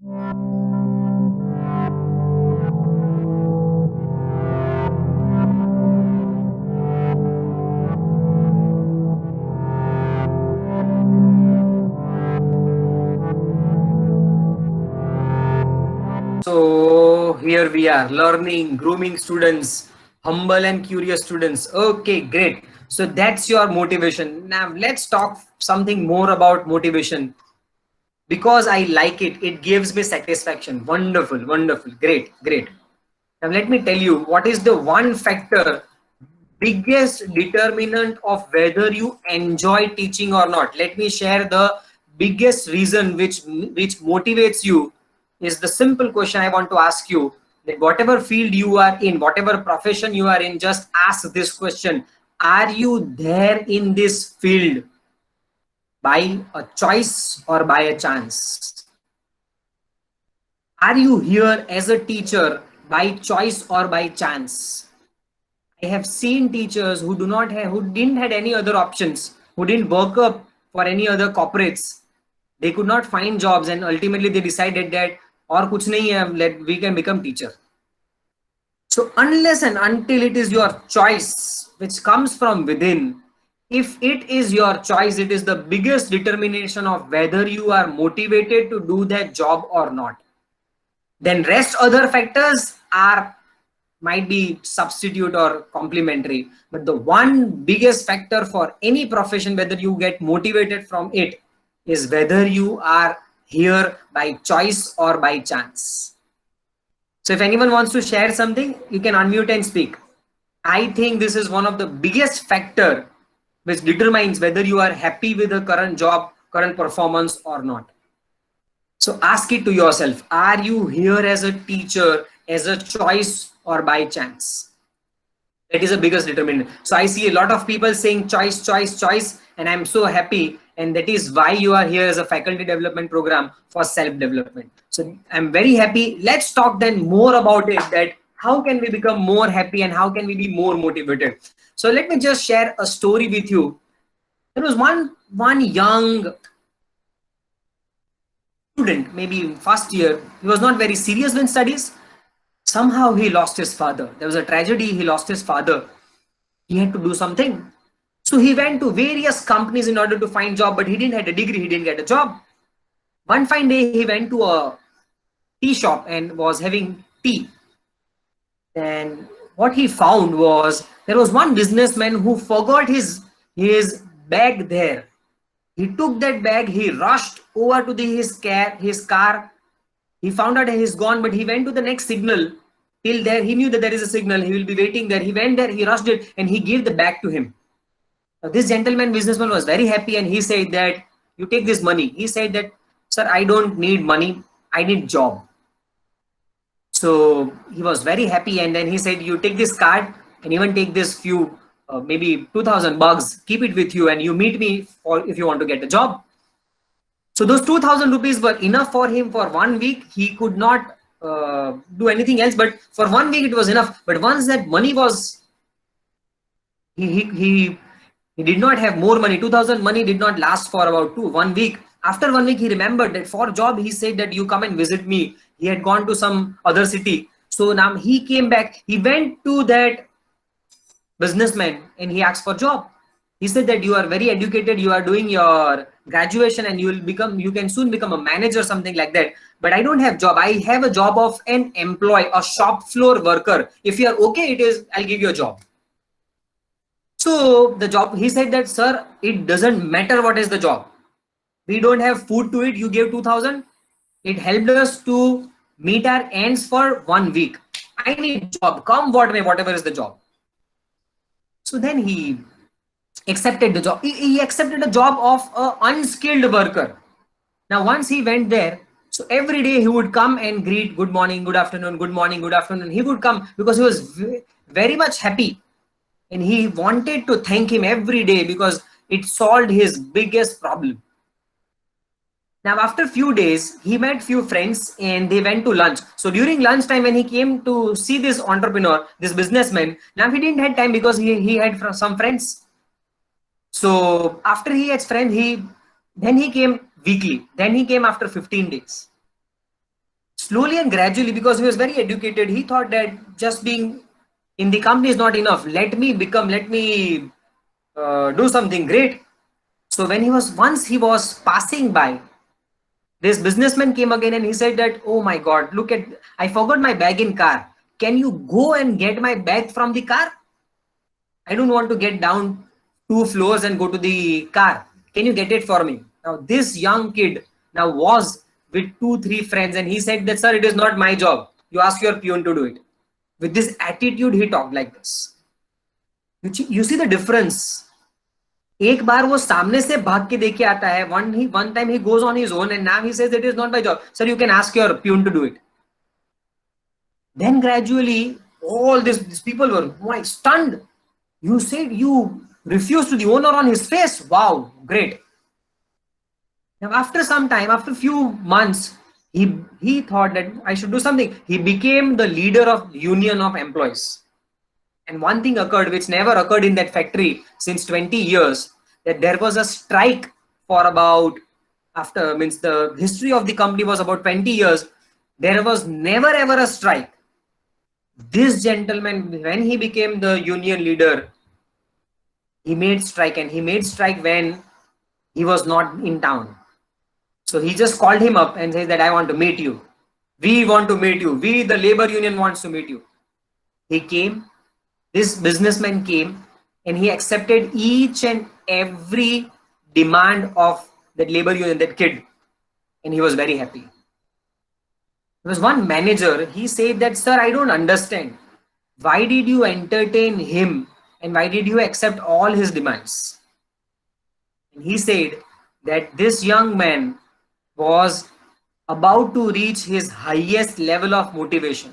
So here we are learning, grooming students, humble and curious students. Okay, great. So that's your motivation. Now let's talk something more about motivation because I like it. It gives me satisfaction. Wonderful, wonderful, great, great. Now let me tell you what is the one factor, biggest determinant of whether you enjoy teaching or not. Let me share the biggest reason which motivates you is the simple question I want to ask you, that whatever field you are in, whatever profession you are in, just ask this question: are you there in this field by a choice or by a chance? Are you here as a teacher by choice or by chance? I have seen teachers who do not have, who didn't had any other options, who didn't work up for any other corporates. They could not find jobs, and ultimately they decided that और कुछ नहीं है, let we can become teacher. So unless and until it is your choice which comes from within, if it is your choice, it is the biggest determination of whether you are motivated to do that job or not. Then rest other factors are might be substitute or complementary, but the one biggest factor for any profession, whether you get motivated from it, is whether you are here by choice or by chance. So if anyone wants to share something, you can unmute and speak. I think this is one of the biggest factor which determines whether you are happy with the current job, current performance or not. So ask it to yourself, are you here as a teacher, as a choice or by chance? That is the biggest determinant. So I see a lot of people saying choice, choice, choice, and I'm so happy. And that is why you are here as a faculty development program for self-development. So I'm very happy. Let's talk then more about it, that how can we become more happy and how can we be more motivated? So let me just share a story with you. There was one young student, maybe in first year. He was not very serious in studies. Somehow he lost his father. There was a tragedy. He lost his father. He had to do something. So he went to various companies in order to find job, but he didn't have a degree. He didn't get a job. One fine day, he went to a tea shop and was having tea. And what he found was there was one businessman who forgot his bag there. He took that bag. He rushed over to his car. He found out he's gone, but he went to the next signal. Till there, he knew that there is a signal. He will be waiting there. He went there, he rushed it, and he gave the bag to him. Now, this businessman was very happy, and he said that, you take this money. He said that, sir, I don't need money. I need job. So he was very happy, and then he said, you take this card and even take this few, maybe 2,000 bucks, keep it with you, and you meet me for if you want to get a job. So those 2,000 rupees were enough for him for 1 week. He could not do anything else, but for 1 week it was enough. But once that money was, he did not have more money. 2,000 money did not last for about 1 week. After 1 week, he remembered that for job, he said that you come and visit me. He had gone to some other city. So now he came back. He went to that businessman and he asked for job. He said that you are very educated, you are doing your graduation and you can soon become a manager, something like that. But I don't have job. I have a job of an employee, a shop floor worker. If you are okay, I'll give you a job. So the job, he said that, sir, it doesn't matter what is the job. We don't have food to eat. You gave 2,000. It helped us to meet our ends for 1 week. I need job. Come what may, whatever is the job. So then he accepted the job. He accepted a job of an unskilled worker. Now, once he went there, so every day he would come and greet, good morning, good afternoon, good morning, good afternoon. He would come because he was very much happy. And he wanted to thank him every day because it solved his biggest problem. Now, after a few days, he met few friends and they went to lunch. So during lunchtime, when he came to see this entrepreneur, this businessman, now he didn't have time because he had some friends. So after he had friends, then he came weekly. Then he came after 15 days. Slowly and gradually, because he was very educated, he thought that just being in the company is not enough. Let me do something great. So when once he was passing by, this businessman came again and he said that, oh my God, look at, I forgot my bag in car. Can you go and get my bag from the car? I don't want to get down 2 floors and go to the car. Can you get it for me? Now, this young kid now was with 2, 3 friends and he said that, sir, it is not my job. You ask your peon to do it. With this attitude, he talked like this. You see the difference. एक बार वो सामने से भाग के देके आता है. One time he goes on his own and now he says it is not my job. Sir, you can ask your peon to do it. Then gradually, all these people were stunned. You said you refused to the owner on his face. Wow, great. Now, after some time, after few months, he thought that I should do something. He became the leader of union of employees. And one thing occurred which never occurred in that factory since 20 years, that there was a strike for about, after, means the history of the company was about 20 years. There was never ever a strike. This gentleman, when he became the union leader, he made strike, and he made strike when he was not in town. So he just called him up and says that I want to meet you. We want to meet you. We, the labor union, wants to meet you. He came. This businessman came and he accepted each and every demand of that labor union, that kid. And he was very happy. There was one manager, he said that, sir, I don't understand. Why did you entertain him and why did you accept all his demands? And he said that this young man was about to reach his highest level of motivation.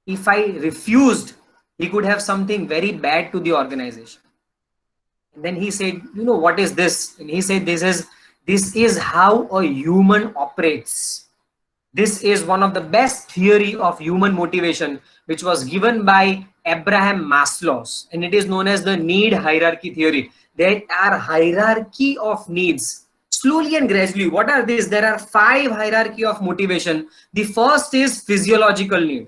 If I refused, he could have something very bad to the organization. And then he said, you know, what is this? And he said, this is how a human operates. This is one of the best theory of human motivation, which was given by Abraham Maslow, and it is known as the need hierarchy theory. There are hierarchy of needs. Slowly and gradually, what are these? There are 5 hierarchy of motivation. The first is physiological need.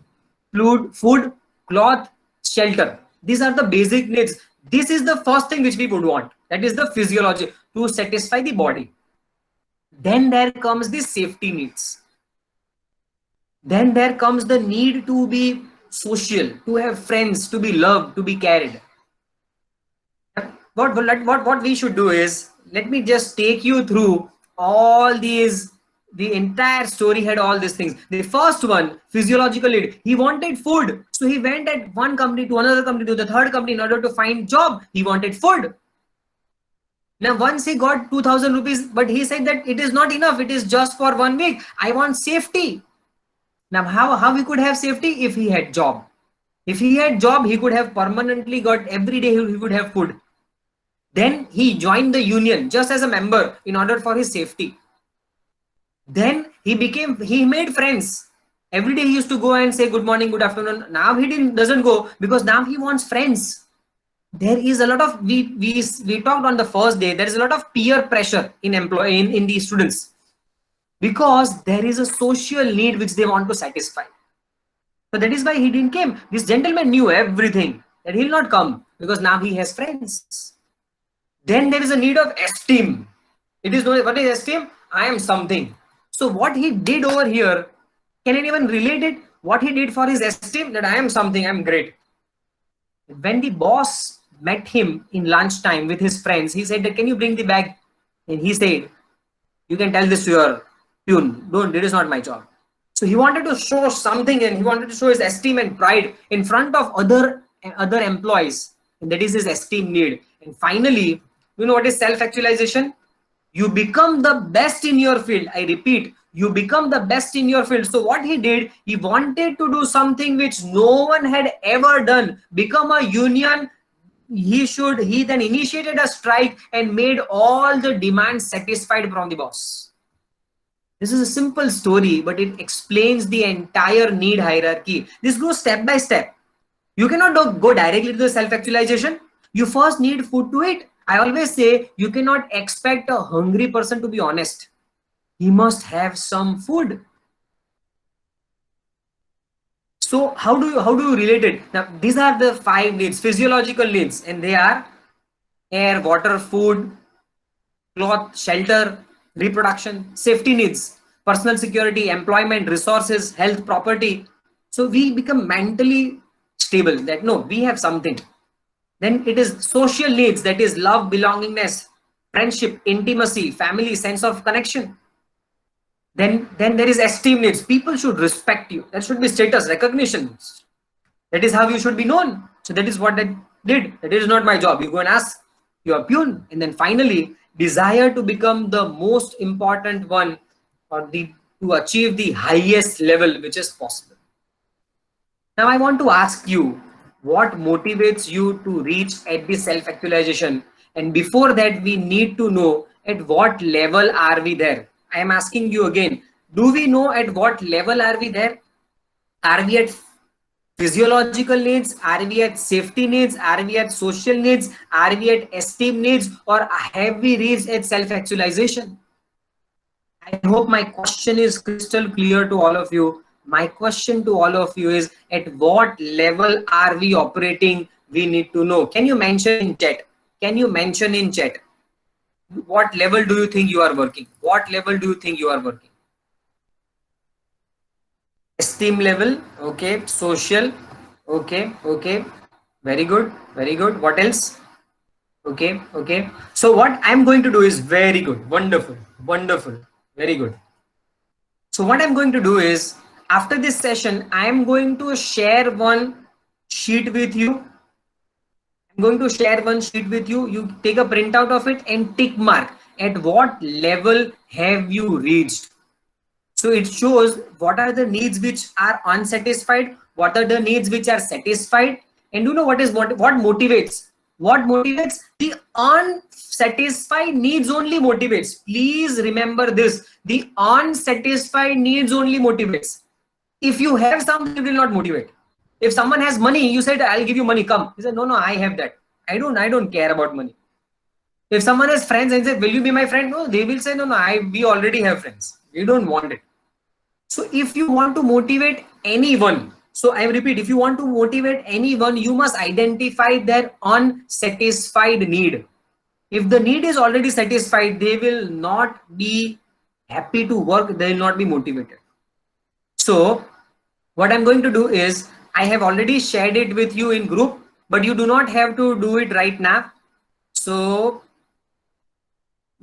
Food, cloth, shelter. These are the basic needs. This is the first thing which we would want. That is the physiology, to satisfy the body. Then there comes the safety needs. Then there comes the need to be social, to have friends, to be loved, to be cared. What we should do is, let me just take you through all these. The entire story had all these things. The first one, physiological need. He wanted food. So he went at one company to another company to the third company in order to find job. He wanted food. Now, once he got 2,000 rupees, but he said that it is not enough. It is just for 1 week. I want safety. Now, how he could have safety? If he had job. If he had job, he could have permanently got, every day he would have food. Then he joined the union just as a member in order for his safety. Then he made friends. Every day he used to go and say good morning, good afternoon. Now he doesn't go because now he wants friends. There is a lot of, we talked on the first day, there is a lot of peer pressure in the students, because there is a social need which they want to satisfy. So that is why he didn't come. This gentleman knew everything, that he'll not come because now he has friends. Then there is a need of esteem. It is known, what is esteem? I am something. So what he did over here, can anyone relate it? What he did for his esteem, that I am something, I am great. When the boss met him in lunchtime with his friends, he said that, can you bring the bag? And he said, you can tell this to your peon. Don't, it is not my job. So he wanted to show something, and he wanted to show his esteem and pride in front of other employees. And that is his esteem need. And finally, you know what is self-actualization? You become the best in your field. I repeat, you become the best in your field. So what he did, he wanted to do something which no one had ever done, become a union. He then initiated a strike and made all the demands satisfied from the boss. This is a simple story, but it explains the entire need hierarchy. This goes step by step. You cannot go directly to the self-actualization. You first need food to eat. I always say you cannot expect a hungry person to be honest. He must have some food. So how do you relate it? Now these are the five needs, physiological needs, and they are air, water, food, cloth, shelter, reproduction, safety needs, personal security, employment, resources, health, property. So we become mentally stable that no, we have something. Then it is social needs, that is love, belongingness, friendship, intimacy, family, sense of connection. Then there is esteem needs. People should respect you. That should be status, recognition. That is how you should be known. So that is what I did. That is not my job. You go and ask your pune. And then finally, desire to become the most important one, or to achieve the highest level which is possible. Now I want to ask you, what motivates you to reach at the self-actualization? And before that, we need to know at what level are we there? I am asking you again, do we know at what level are we there? Are we at physiological needs? Are we at safety needs? Are we at social needs? Are we at esteem needs? Or have we reached at self-actualization? I hope my question is crystal clear to all of you. My question to all of you is, at what level are we operating? We need to know. Can you mention in chat? Can you mention in chat? What level do you think you are working? What level do you think you are working? Esteem level, okay. Social, okay, okay. Very good, very good. What else? Okay, okay. So what I'm going to do is very good, wonderful, wonderful, very good. So what I'm going to do is, after this session, I am going to share one sheet with you. I'm going to share one sheet with you. You take a printout of it and tick mark at what level have you reached. So it shows what are the needs which are unsatisfied, what are the needs which are satisfied, and you know what motivates? What motivates? The unsatisfied needs only motivates. Please remember this. The unsatisfied needs only motivates. If you have something, it will not motivate. If someone has money, you said, I'll give you money, come. He said, no, I have that. I don't care about money. If someone has friends and says, will you be my friend? No, they will say, no, we already have friends. We don't want it. So if you want to motivate anyone, so I repeat, if you want to motivate anyone, you must identify their unsatisfied need. If the need is already satisfied, they will not be happy to work, they will not be motivated. So what I'm going to do is, I have already shared it with you in group, but you do not have to do it right now. So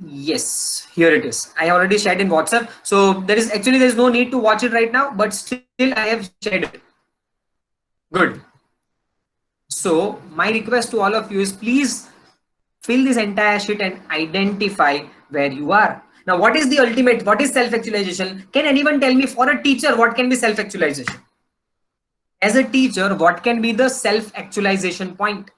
yes, here it is. I already shared in WhatsApp. So there's no need to watch it right now, but still I have shared it. Good. So my request to all of you is, please fill this entire sheet and identify where you are. Now, what is the ultimate? What is self-actualization? Can anyone tell me, for a teacher, what can be self-actualization? As a teacher, what can be the self-actualization point?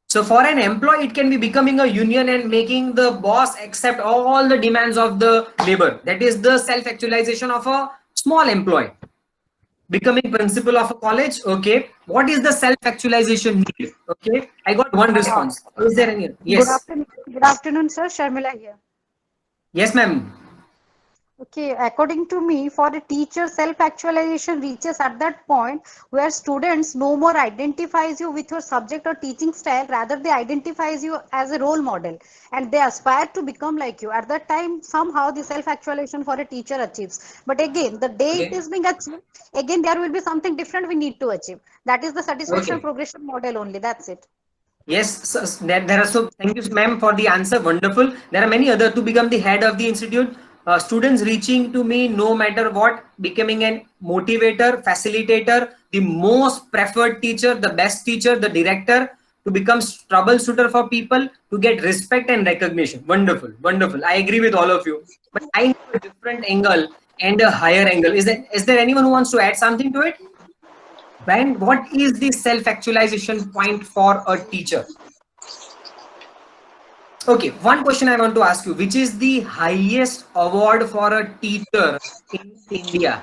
So for an employee, it can be becoming a union and making the boss accept all the demands of the labor. That is the self-actualization of a small employee. Becoming principal of a college, okay. What is the self-actualization need? Okay, I got one response. Is there any? Good Yes. afternoon. Good afternoon, sir. Sharmila here. Yes, ma'am. Okay, according to me, for a teacher, self-actualization reaches at that point where students no more identifies you with your subject or teaching style, rather they identifies you as a role model and they aspire to become like you. At that time, somehow the self-actualization for a teacher achieves. But again, the day it Okay. is being achieved, again there will be something different we need to achieve. That is the satisfaction Okay. progression model only. That's it. Yes, so there are, so thank you, ma'am, for the answer. Wonderful. There are many other to become the head of the institute. Students reaching to me no matter what, becoming an motivator, facilitator, the most preferred teacher, the best teacher, the director, to become troubleshooter for people, to get respect and recognition. Wonderful, wonderful. I agree with all of you. But I have a different angle and a higher angle. Is there anyone who wants to add something to it? Ben, what is the self-actualization point for a teacher? Okay, one question I want to ask you, which is the highest award for a teacher in India?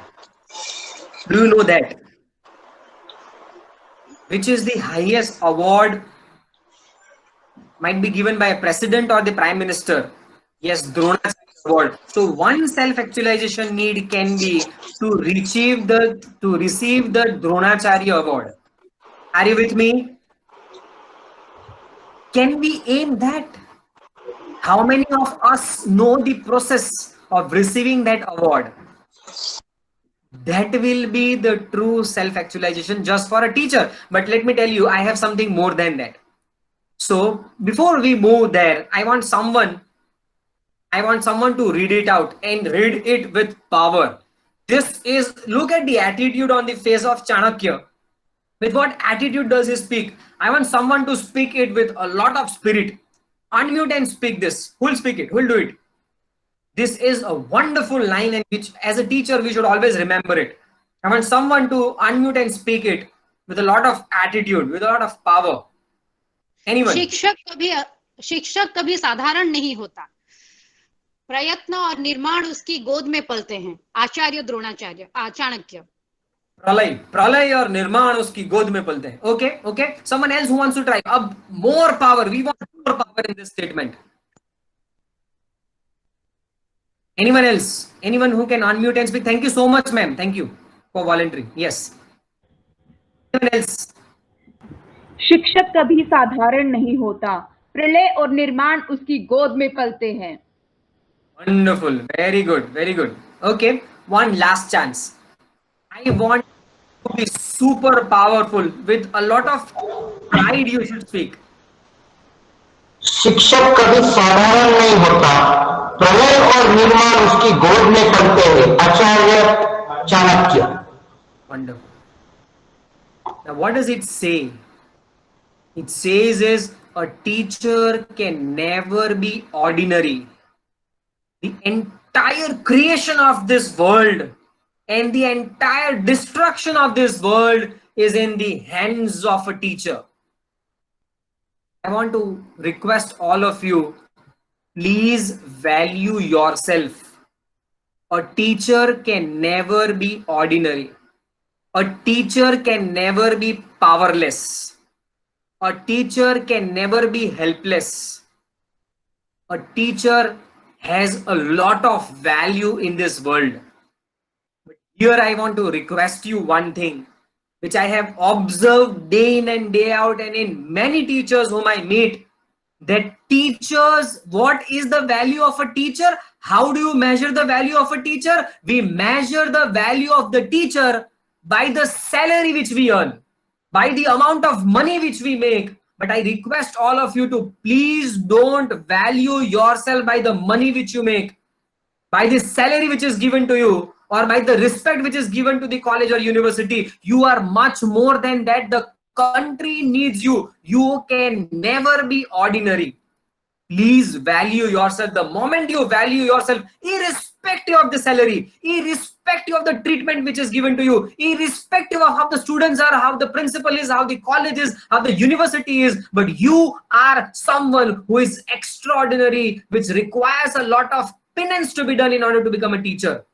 Do you know that? Which is the highest award, might be given by a president or the prime minister? Yes, Dronacharya. award. So one self-actualization need can be to receive the Dronacharya award. Are you with me? Can we aim that? How many of us know the process of receiving that award? That will be the true self-actualization just for a teacher. But let me tell you, I have something more than that. So before we move there, I want someone to read it out and read it with power. This is, look at the attitude on the face of Chanakya. With what attitude does he speak? I want someone to speak it with a lot of spirit. Unmute and speak this. Who'll speak it? Who'll do it? This is a wonderful line, and which as a teacher we should always remember it. I want someone to unmute and speak it with a lot of attitude, with a lot of power. Anyone? शिक्षक कभी साधारण नहीं होता, प्रयत्न और निर्माण उसकी गोद में पलते हैं। आचार्य द्रोणाचार्य, चाणक्य। प्रलय और निर्माण उसकी गोद में पलते हैं। Okay. Someone else who wants to try? अब more power. We want more power in this statement. Anyone else? Anyone who can unmute and speak? Thank you so much, ma'am. Thank you for volunteering. Yes. Anyone else? शिक्षक कभी साधारण नहीं होता, प्रलय और निर्माण उसकी गोद में पलते हैं। Wonderful. Very good. Okay. One last chance. I want to be super powerful with a lot of pride. You should speak. शिक्षक कभी साधारण नहीं होता, प्रलय और निर्माण उसकी गोद में पलते हैं। आचार्य Chanakya. Wonderful. Now, what does it say? It says is a teacher can never be ordinary. The entire creation of this world and the entire destruction of this world is in the hands of a teacher. I want to request all of you, please value yourself. A teacher can never be ordinary. A teacher can never be powerless. A teacher can never be helpless. A teacher has a lot of value in this world. But here I want to request you one thing, which I have observed day in and day out, and in many teachers whom I meet, that teachers, what is the value of a teacher? How do you measure the value of a teacher? We measure the value of the teacher by the salary which we earn, by the amount of money which we make. But I request all of you to please don't value yourself by the money which you make, by the salary which is given to you, or by the respect which is given to the college or university. You are much more than that. The country needs you. You can never be ordinary. Please value yourself. The moment you value yourself, irrespective of the salary, irrespective of the treatment which is given to you, irrespective of how the students are, how the principal is, how the college is, how the university is, but you are someone who is extraordinary, which requires a lot of penance to be done in order to become a teacher.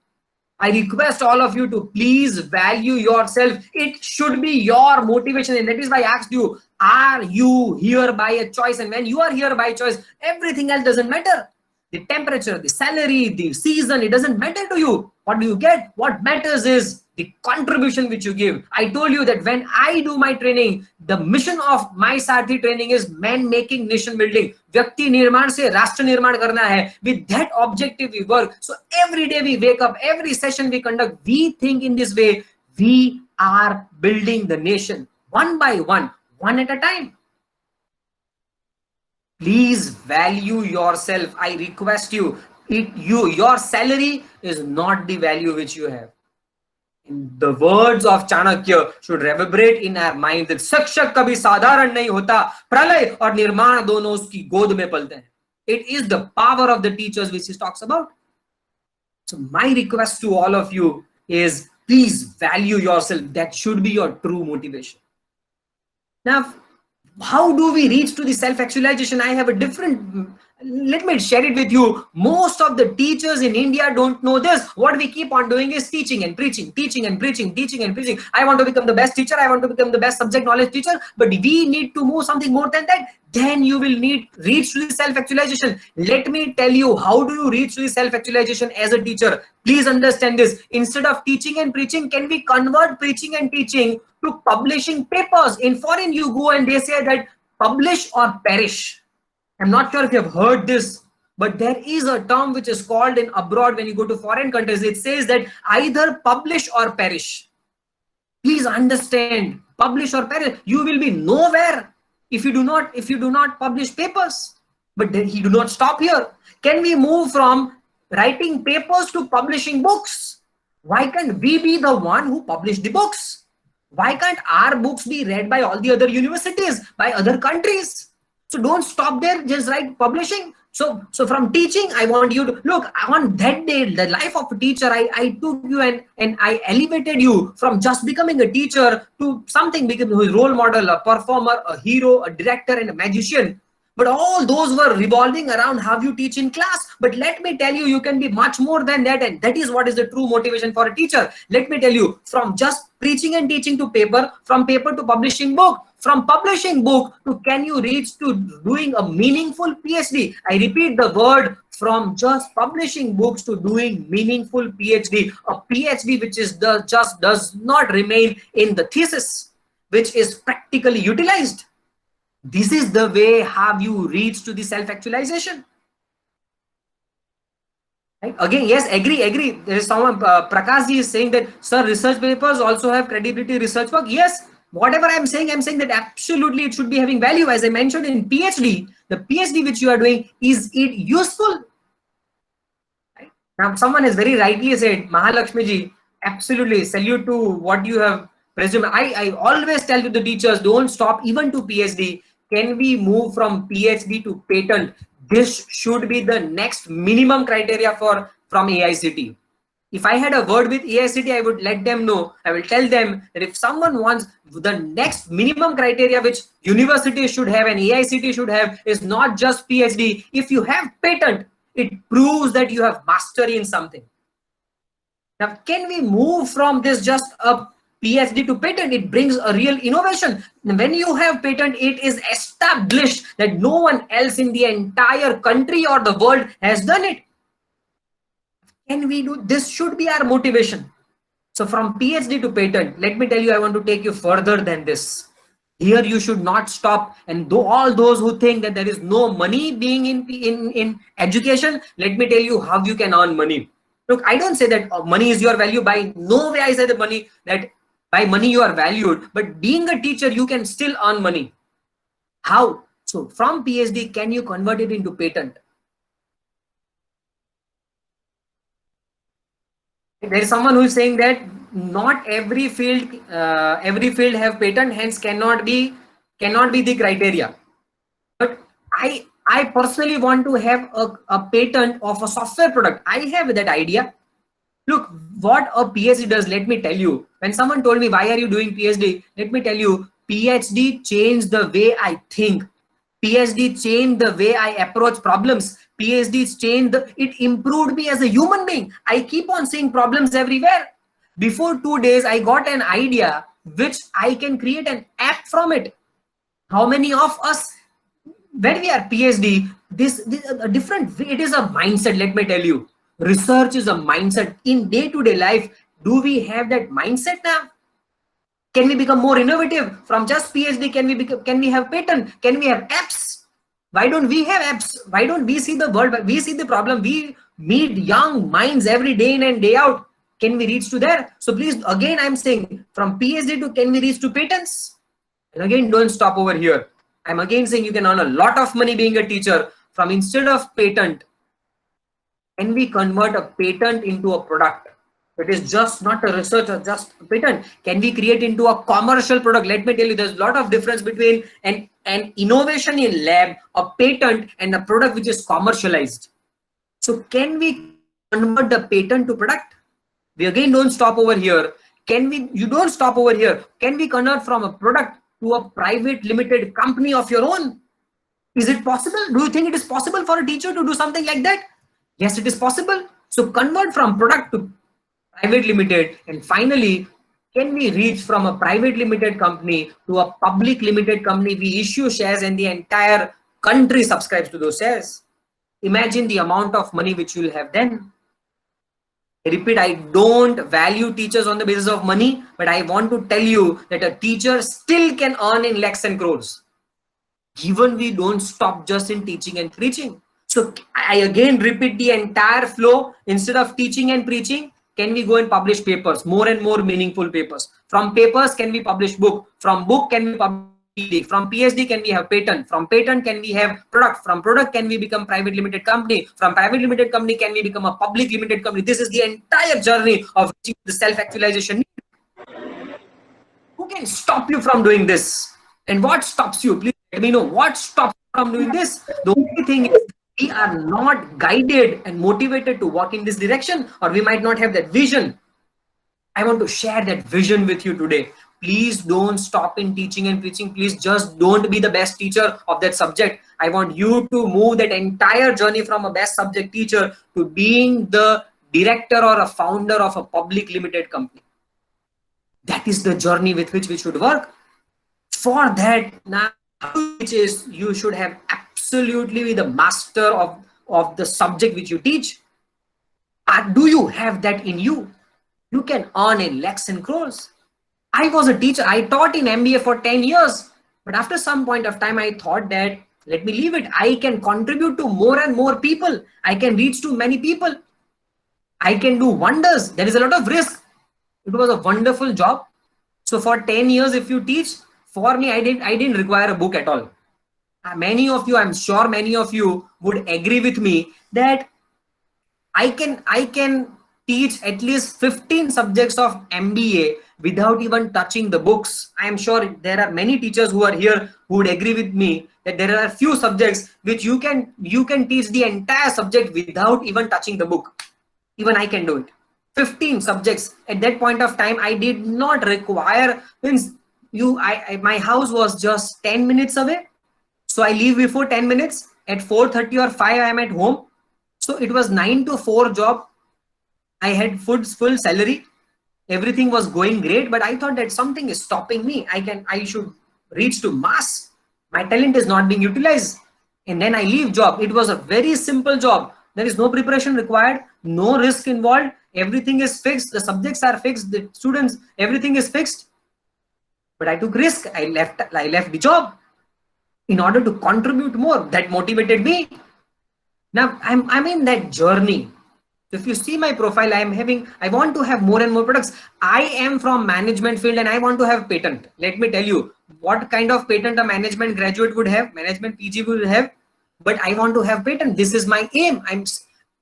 I request all of you to please value yourself. It should be your motivation, and that is why I asked you, are you here by a choice? And when you are here by choice, everything else doesn't matter. The temperature, the salary, the season, it doesn't matter to you. What do you get? What matters is the contribution which you give. I told you that when I do my training, the mission of my Sarthi training is man making, nation building. Vyakti nirman se rashtra nirman karna hai. With that objective we work. So every day we wake up, every session we conduct, we think in this way. We are building the nation one by one at a time. Please value yourself. I request you. Your salary is not the value which you have. In the words of Chanakya should reverberate in our mind that शिक्षक कभी साधारण नहीं होता, प्रलय और निर्माण दोनों उसकी गोद में पलते हैं. It is the power of the teachers which he talks about. So my request to all of you is please value yourself. That should be your true motivation. Now, how do we reach to the self-actualization? I have a different let me share it with you. Most of the teachers in India don't know this. What we keep on doing is teaching and preaching, teaching and preaching, teaching and preaching. I want to become the best teacher. I want to become the best subject knowledge teacher. But we need to move something more than that. Then you will reach to the self-actualization. Let me tell you, how do you reach to the self-actualization as a teacher? Please understand this. Instead of teaching and preaching, can we convert preaching and teaching to publishing papers? In foreign, you go and they say that publish or perish. I'm not sure if you have heard this, but there is a term which is called in abroad when you go to foreign countries. It says that either publish or perish. Please understand, publish or perish. You will be nowhere if you do not publish papers. But then he do not stop here. Can we move from writing papers to publishing books? Why can't we be the one who publish the books? Why can't our books be read by all the other universities, by other countries? So don't stop there, just write publishing. So from teaching, I want you to look on that day, the life of a teacher. I took you and I elevated you from just becoming a teacher to something, becoming a role model, a performer, a hero, a director, and a magician. But all those were revolving around how you teach in class. But let me tell you, you can be much more than that. And that is what is the true motivation for a teacher. Let me tell you, from just preaching and teaching to paper, from paper to publishing book, from publishing book to can you reach to doing a meaningful PhD. I repeat the word, from just publishing books to doing meaningful PhD. A PhD which is just does not remain in the thesis, which is practically utilized. This is the way have you reach to the self-actualization. Right? Again, yes, agree. There is someone, Prakash ji is saying that, sir, research papers also have credibility, research work. Yes, whatever I'm saying that absolutely it should be having value. As I mentioned in PhD, the PhD which you are doing, is it useful? Right? Now, someone has very rightly said, Mahalakshmi ji, absolutely salute to what you have presumed. I always tell to the teachers, don't stop even to PhD. Can we move from PhD to patent? This should be the next minimum criteria from AICTE. If I had a word with AICTE, I would let them know. I will tell them that if someone wants the next minimum criteria which universities should have and AICTE should have is not just PhD. If you have patent, it proves that you have mastery in something. Now, can we move from this just a PhD to patent? It brings a real innovation. When you have patent, it is established that no one else in the entire country or the world has done it. Can we do this? Should be our motivation. So from PhD to patent, let me tell you, I want to take you further than this. Here you should not stop. And all those who think that there is no money being in education, let me tell you how you can earn money. Look, I don't say that money is your value. By no way I say that by money you are valued, but being a teacher, you can still earn money. How? So from PhD, can you convert it into patent? There is someone who is saying that not every field have patent, hence cannot be the criteria. But I personally want to have a patent of a software product. I have that idea. Look, what a PhD does, let me tell you. When someone told me, why are you doing PhD? Let me tell you, PhD changed the way I think. PhD changed the way I approach problems. PhD changed, it improved me as a human being. I keep on seeing problems everywhere. Before 2 days, I got an idea which I can create an app from it. How many of us, when we are PhD, this a different way, it is a mindset, let me tell you. Research is a mindset. In day-to-day life, do we have that mindset now? Can we become more innovative? From just PhD, can we have patent? Can we have apps? Why don't we have apps? Why don't we see the world? We see the problem. We meet young minds every day in and day out. Can we reach to there? So please, again, I'm saying from PhD to can we reach to patents? And again, don't stop over here. I'm again saying you can earn a lot of money being a teacher. From instead of patent, can we convert a patent into a product? It is just not a research or just a patent. Can we create into a commercial product? Let me tell you, there's a lot of difference between an innovation in lab, a patent, and a product which is commercialized. So can we convert the patent to product? We again don't stop over here. You don't stop over here. Can we convert from a product to a private limited company of your own? Is it possible? Do you think it is possible for a teacher to do something like that? Yes, it is possible. So convert from product to private limited, and finally, can we reach from a private limited company to a public limited company? We issue shares and the entire country subscribes to those shares. Imagine the amount of money which you will have then. I repeat, I don't value teachers on the basis of money, but I want to tell you that a teacher still can earn in lakhs and crores, given we don't stop just in teaching and preaching. So I again repeat the entire flow. Instead of teaching and preaching, can we go and publish papers, more and more meaningful papers? From papers, can we publish book? From book, can we publish PhD? From PhD, can we have patent? From patent, can we have product? From product, can we become private limited company? From private limited company, can we become a public limited company? This is the entire journey of reaching the self-actualization. Who can stop you from doing this? And what stops you? Please let me know what stops you from doing this. The only thing is we are not guided and motivated to walk in this direction, or we might not have that vision. I want to share that vision with you today. Please don't stop in teaching and preaching. Please just don't be the best teacher of that subject. I want you to move that entire journey from a best subject teacher to being the director or a founder of a public limited company. That is the journey with which we should work. For that, now, which is you should have absolutely be the master of the subject which you teach. Do you have that in you? You can earn in lakhs and crores. I was a teacher. I taught in MBA for 10 years. But after some point of time, I thought that let me leave it. I can contribute to more and more people. I can reach to many people. I can do wonders. There is a lot of risk. It was a wonderful job. So for 10 years, if you teach, for me, I didn't require a book at all. Many of you, I'm sure many of you would agree with me that I can teach at least 15 subjects of MBA without even touching the books. I am sure there are many teachers who are here who would agree with me that there are a few subjects which you can teach the entire subject without even touching the book. Even I can do it. 15 subjects. At that point of time, I did not require, means my house was just 10 minutes away. So I leave before 10 minutes. At 4:30 or 5, I am at home. So it was 9 to 4 job. I had full salary. Everything was going great, but I thought that something is stopping me. I should reach to mass. My talent is not being utilized. And then I leave job. It was a very simple job. There is no preparation required, no risk involved. Everything is fixed. The subjects are fixed. The students, everything is fixed. But I took risk. I left the job in order to contribute more. That motivated me. Now I'm in that journey. If you see my profile, I want to have more and more products. I am from management field and I want to have patent. Let me tell you what kind of patent a management graduate would have, management PG would have, but I want to have patent. This is my aim.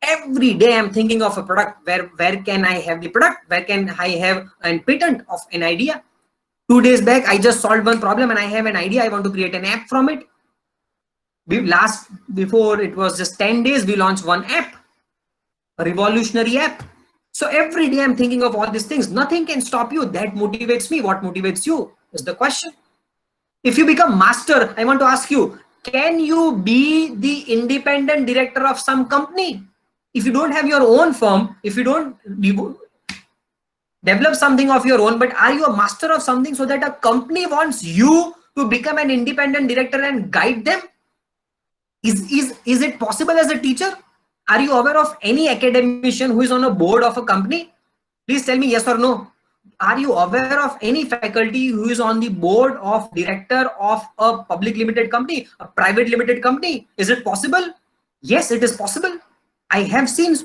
Every day I'm thinking of a product. Where can I have the product? Where can I have a patent of an idea? 2 days back, I just solved one problem and I have an idea. I want to create an app from it. Before it was just 10 days, we launched one app, a revolutionary app. So every day I'm thinking of all these things. Nothing can stop you. That motivates me. What motivates you is the question. If you become master, I want to ask you, can you be the independent director of some company? If you don't have your own firm, if you don't develop something of your own, but are you a master of something so that a company wants you to become an independent director and guide them? Is it possible as a teacher? Are you aware of any academician who is on a board of a company? Please tell me yes or no. Are you aware of any faculty who is on the board of director of a public limited company, a private limited company? Is it possible? Yes, it is possible. I have seen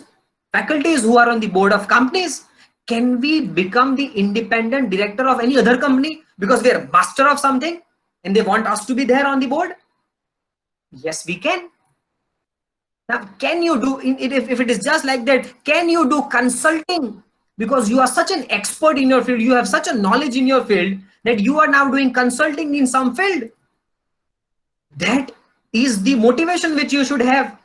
faculties who are on the board of companies. Can we become the independent director of any other company because we are master of something and they want us to be there on the board? Yes, we can. Now, can you do, if it is just like that, can you do consulting? Because you are such an expert in your field, you have such a knowledge in your field that you are now doing consulting in some field. That is the motivation which you should have.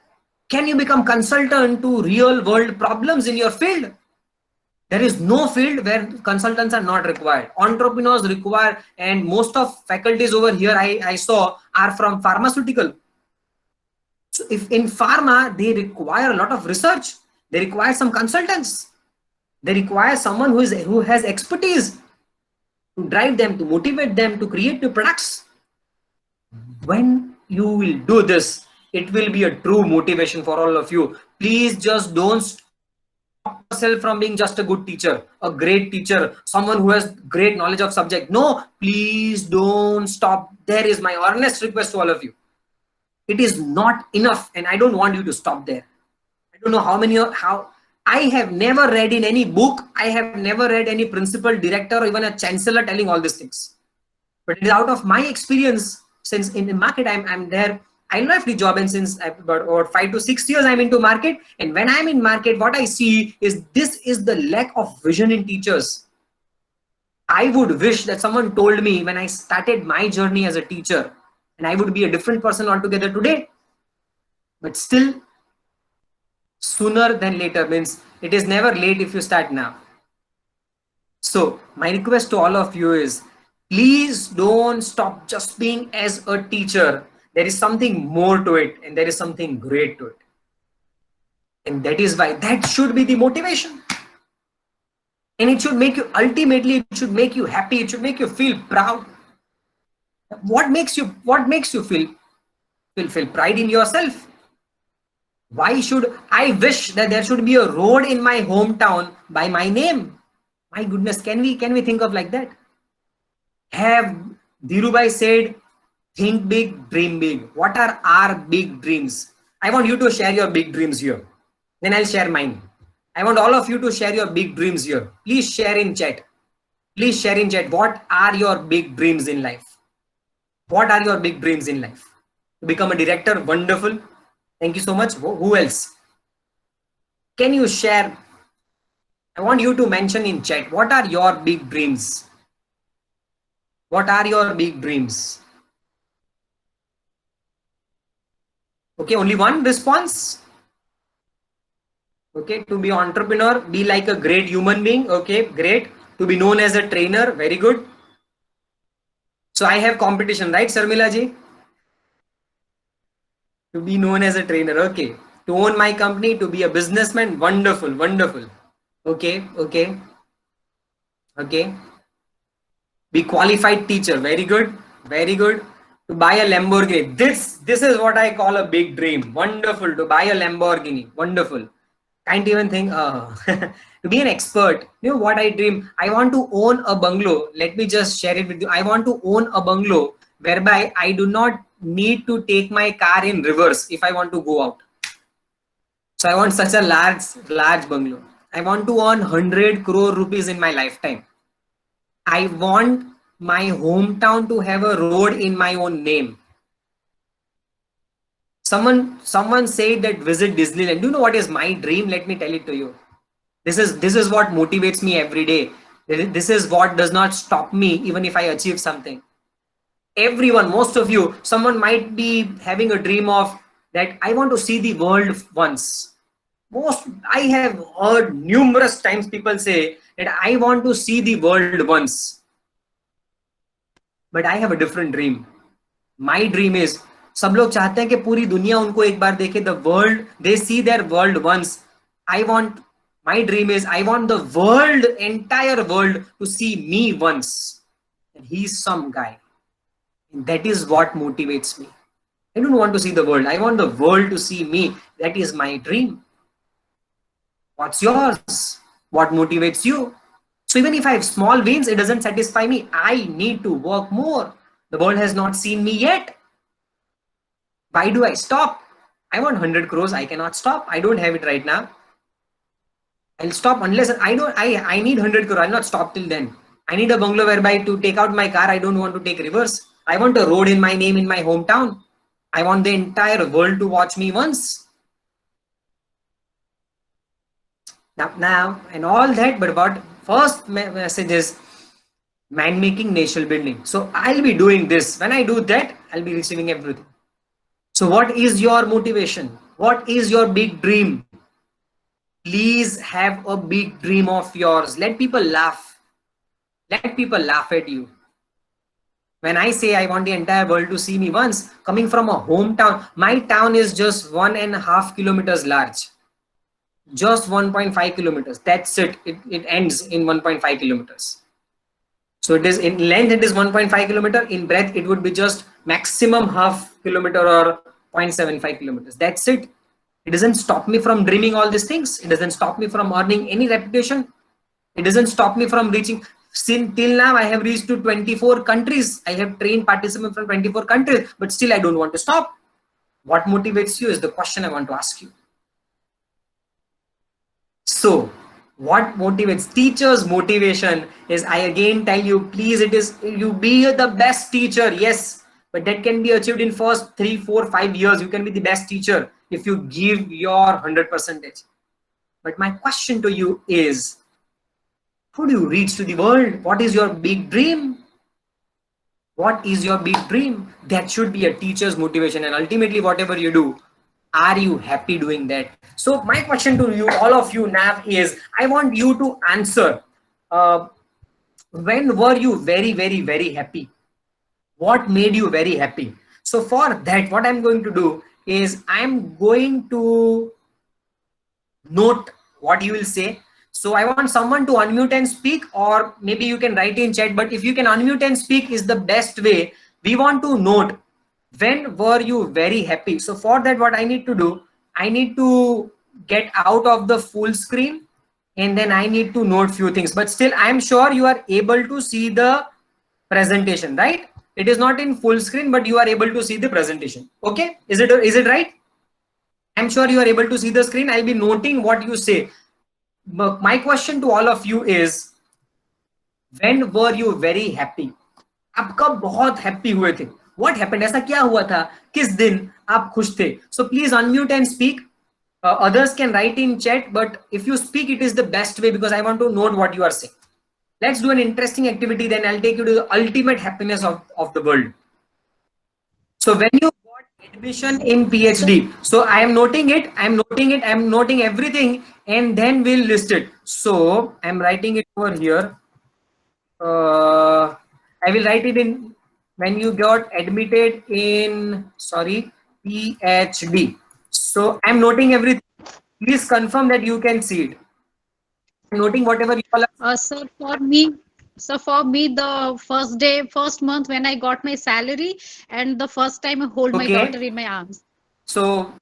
Can you become consultant to real world problems in your field? There is no field where consultants are not required. Entrepreneurs require, and most of faculties over here I saw are from pharmaceutical. So if in pharma, they require a lot of research, they require some consultants, they require someone who has expertise to drive them, to motivate them, to create new products. When you will do this, it will be a true motivation for all of you. Please just don't stop yourself from being just a good teacher, a great teacher, someone who has great knowledge of subject. No, please don't stop. There is my earnest request to all of you. It is not enough, and I don't want you to stop there. I don't know how I have never read in any book, I have never read any principal, director, or even a chancellor telling all these things. But it is out of my experience, since in the market I'm there. I left the job, and since about 5 to 6 years I'm into market, and when I'm in market, what I see is this is the lack of vision in teachers. I would wish that someone told me when I started my journey as a teacher, and I would be a different person altogether today. But still, sooner than later, means it is never late if you start now. So my request to all of you is, please don't stop just being as a teacher. There is something more to it, and there is something great to it. And that is why that should be the motivation. And it should make you, ultimately, it should make you happy. It should make you feel proud. What makes you feel pride in yourself? Why should I wish that there should be a road in my hometown by my name? My goodness, can we think of like that? Have Dhirubhai said, think big, dream big. What are our big dreams? I want you to share your big dreams here. Then I'll share mine. I want all of you to share your big dreams here. Please share in chat. Please share in chat. What are your big dreams in life? What are your big dreams in life? To become a director? Wonderful. Thank you so much. Who else? Can you share? I want you to mention in chat. What are your big dreams? What are your big dreams? Okay, only one response. Okay, to be entrepreneur, be like a great human being. Okay, great. To be known as a trainer, very good. So I have competition, right, Sharmila ji? To be known as a trainer, okay. To own my company, to be a businessman, wonderful, wonderful. Okay, okay, okay. Be qualified teacher, very good, very good. To buy a Lamborghini, this is what I call a big dream. Wonderful. To buy a Lamborghini, wonderful. Can't even think. To be an expert, you know what I dream? I want to own a bungalow. Let me just share it with you. I want to own a bungalow whereby I do not need to take my car in reverse if I want to go out. So I want such a large bungalow. I want to earn 100 crore rupees in my lifetime. I want my hometown to have a road in my own name. Someone said that visit Disneyland. Do you know what is my dream? Let me tell it to you. This is what motivates me every day. This is what does not stop me even if I achieve something. Everyone, most of you, someone might be having a dream of that I want to see the world once. I have heard numerous times people say that I want to see the world once. But I have a different dream. My dream is, सब लोग चाहते हैं कि पूरी दुनिया उनको एक बार देखे, the world, they see their world once. My dream is I want the world, entire world, to see me once. And he's some guy. And that is what motivates me. I don't want to see the world. I want the world to see me. That is my dream. What's yours? What motivates you? So even if I have small wins, it doesn't satisfy me. I need to work more. The world has not seen me yet. Why do I stop? I want 100 crores. I cannot stop. I don't have it right now. I'll stop unless I need 100 crores. I'll not stop till then. I need a bungalow whereby to take out my car. I don't want to take reverse. I want a road in my name in my hometown. I want the entire world to watch me once. Now, and all that, but what first message is man making, nation building. So I'll be doing this. When I do that, I'll be receiving everything. So what is your motivation? What is your big dream? Please have a big dream of yours. Let people laugh. Let people laugh at you. When I say I want the entire world to see me once, coming from a hometown, my town is just 1.5 kilometers large. Just 1.5 kilometers. That's it. It ends in 1.5 kilometers. So it is in length, it is 1.5 kilometer. In breadth, it would be just maximum half kilometer or 0.75 kilometers. That's it. It doesn't stop me from dreaming all these things. It doesn't stop me from earning any reputation. It doesn't stop me from reaching. Since till now, I have reached to 24 countries. I have trained participants from 24 countries, but still I don't want to stop. What motivates you is the question I want to ask you. So what motivates? Teachers' motivation is, I again tell you, please, it is you be the best teacher, yes, but that can be achieved in first 3, 4, 5 years. You can be the best teacher if you give your 100%. But my question to you is, how do you reach to the world? What is your big dream? What is your big dream? That should be a teacher's motivation, and ultimately whatever you do, are you happy doing that? So my question to you, all of you, Nav, is I want you to answer, when were you very, very, very happy? What made you very happy? So for that, what I'm going to do is I'm going to note what you will say. So I want someone to unmute and speak, or maybe you can write in chat, but if you can unmute and speak is the best way. We want to note, when were you very happy? So for that, what I need to do, I need to get out of the full screen, and then I need to note few things, but still I'm sure you are able to see the presentation, right? It is not in full screen, but you are able to see the presentation. Okay, is it right? I'm sure you are able to see the screen. I'll be noting what you say. But my question to all of you is, when were you very happy? आप कब बहुत happy हुए थे? What happened? ऐसा क्या हुआ था? किस दिन आप खुश थे? So please unmute and speak. Others can write in chat, but if you speak, it is the best way, because I want to note what you are saying. Let's do an interesting activity, then I'll take you to the ultimate happiness of the world. So when you got admission in PhD, so I am noting it, I'm noting everything, and then we'll list it. So I'm writing it over here. I will write it in when you got admitted in, sorry, PhD. So I'm noting everything. Please confirm that you can see it. I'm noting whatever you all are. Sir, for me, the first month when I got my salary, and the first time I hold my Okay. daughter in my arms. So,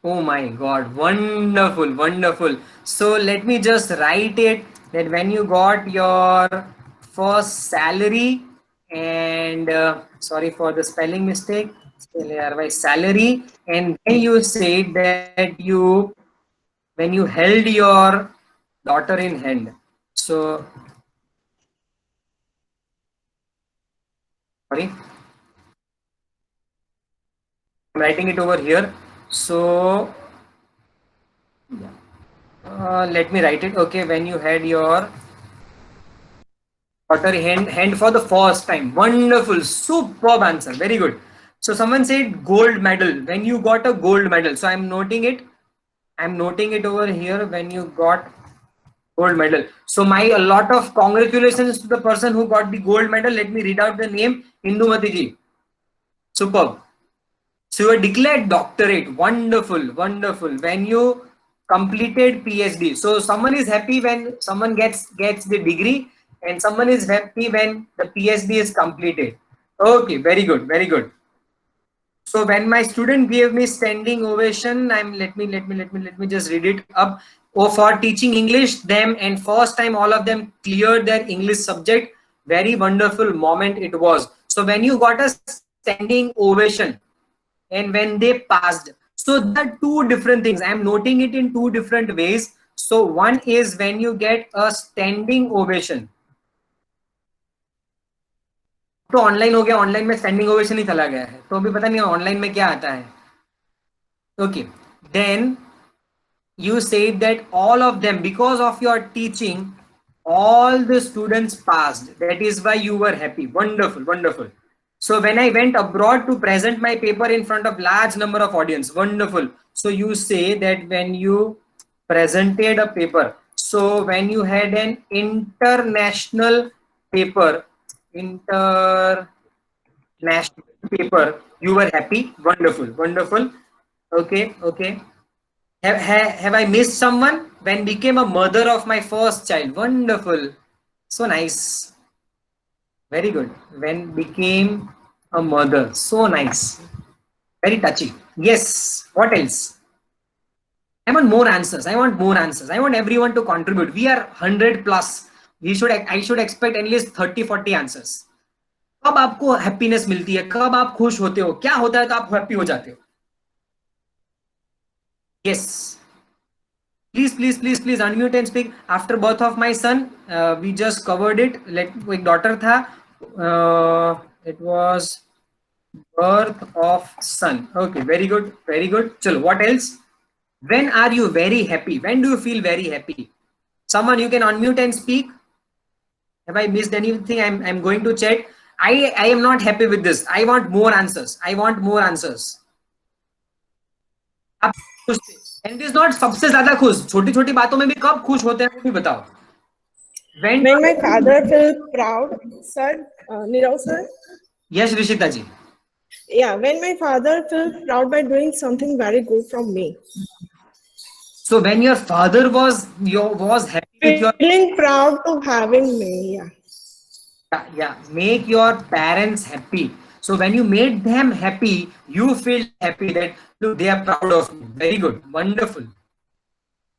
oh my God, wonderful, wonderful. So let me just write it, that when you got your first salary, and sorry for the spelling mistake, salary, and then you said that when you held your daughter in hand. So, sorry, I'm writing it over here. So, let me write it. Okay, when you had your daughter hand for the first time. Wonderful, superb answer. Very good. So someone said gold medal. When you got a gold medal. So I'm noting it. I'm noting it over here. When you got gold medal. So a lot of congratulations to the person who got the gold medal. Let me read out the name. Indumati ji. Superb. So you were declared doctorate. Wonderful, wonderful. When you completed PhD. So someone is happy when someone gets the degree, and someone is happy when the PhD is completed. Okay, very good, very good. So when my student gave me standing ovation, let me just read it up. Oh, for teaching English them, and first time all of them cleared their English subject. Very wonderful moment it was. So when you got a standing ovation, and when they passed, so there are two different things. I am noting it in two different ways. So one is when you get a standing ovation. तो online हो गया, online में standing ovation ही चला गया है, तो अभी पता नहीं ऑनलाइन में क्या आता है. Okay, then you say that all of them, because of your teaching, all the students passed. That is why you were happy. Wonderful, wonderful. So when I went abroad to present my paper in front of large number of audience. Wonderful. So you say that when you presented a paper, so when you had an international paper, international paper, you were happy. Wonderful, wonderful. Okay, okay. Have I missed someone? When became a mother of my first child. Wonderful. So nice. Very good. When became a mother. So nice. Very touchy. Yes. What else? I want more answers. I want more answers. I want everyone to contribute. We are 100 plus. I should expect at least 30-40 answers. कब आपको happiness मिलती है? कब आप खुश होते हो? क्या होता है तो आप हैप्पी हो जाते हो? Yes. Please unmute and speak. After birth of my son, we just covered it. एक daughter था. It was birth of son. Okay, very good, very good. Chalo, what else? When are you very happy? When do you feel very happy? Someone you can unmute and speak. Have I missed anything? I'm going to check. I am not happy with this. I want more answers. I want more answers. आप खुश थे? And it is not सबसे ज्यादा खुश. छोटी-छोटी बातों में भी कब खुश होते हैं वो भी बताओ. When my father felt proud, sir, Nirav sir. Yes, Rishita ji. Yeah, when my father felt proud by doing something very good from me. So when your father was happy with your, Feeling proud to having me, yeah, make your parents happy. So when you made them happy, you feel happy that look, they are proud of me. Very good, wonderful.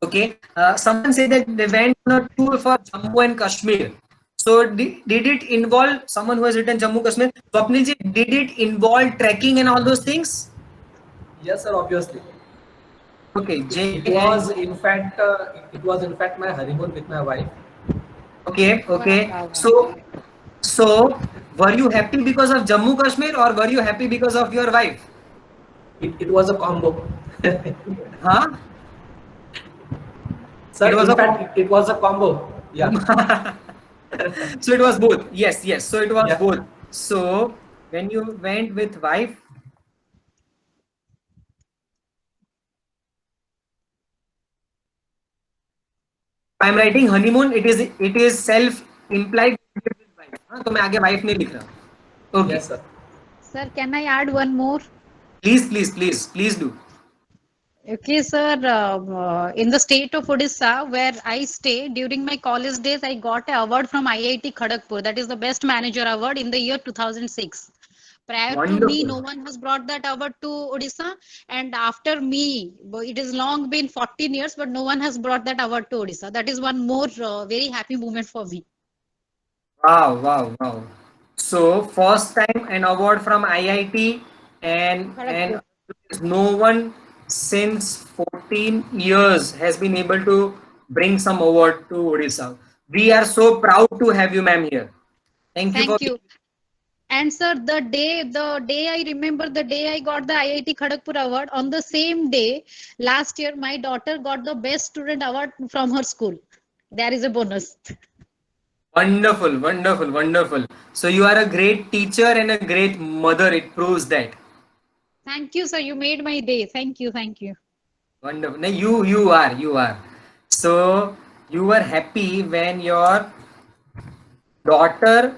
Okay, someone said that they went on a tour for Jammu and Kashmir. So did it involve someone who has written Jammu Kashmir? Swapnil ji, did it involve trekking and all those things? Yes, sir. Obviously. Okay, It was in fact my honeymoon with my wife. Okay, okay. So were you happy because of Jammu Kashmir or were you happy because of your wife? It was a combo. Huh? Sir, It was in fact, it was a combo. Yeah. So it was both. Yes, yes. So it was Yeah. both. So when you went with wife, I'm writing honeymoon. It is self-implied. हाँ, तो मैं आगे wife नहीं लिख रहा. Okay. Yes, sir. Sir, can I add one more? Please do. Okay, sir. In the state of Odisha, where I stay, during my college days, I got an award from IIT Kharagpur. That is the Best Manager Award in the year 2006. Prior to me, Wonderful. no one has brought that award to Odisha. And after me, it has long been 14 years, but no one has brought that award to Odisha. That is one more very happy moment for me. Wow. So first time an award from IIT and no one since 14 years has been able to bring some award to Odisha. We are so proud to have you, ma'am, here. Thank you. Thank you. And sir, the day I remember, the day I got the IIT Kharagpur award, on the same day last year, my daughter got the best student award from her school. There is a bonus. Wonderful. So you are a great teacher and a great mother. It proves that. Thank you, sir. You made my day. Thank you. Wonderful. No, you are. So you were happy when your daughter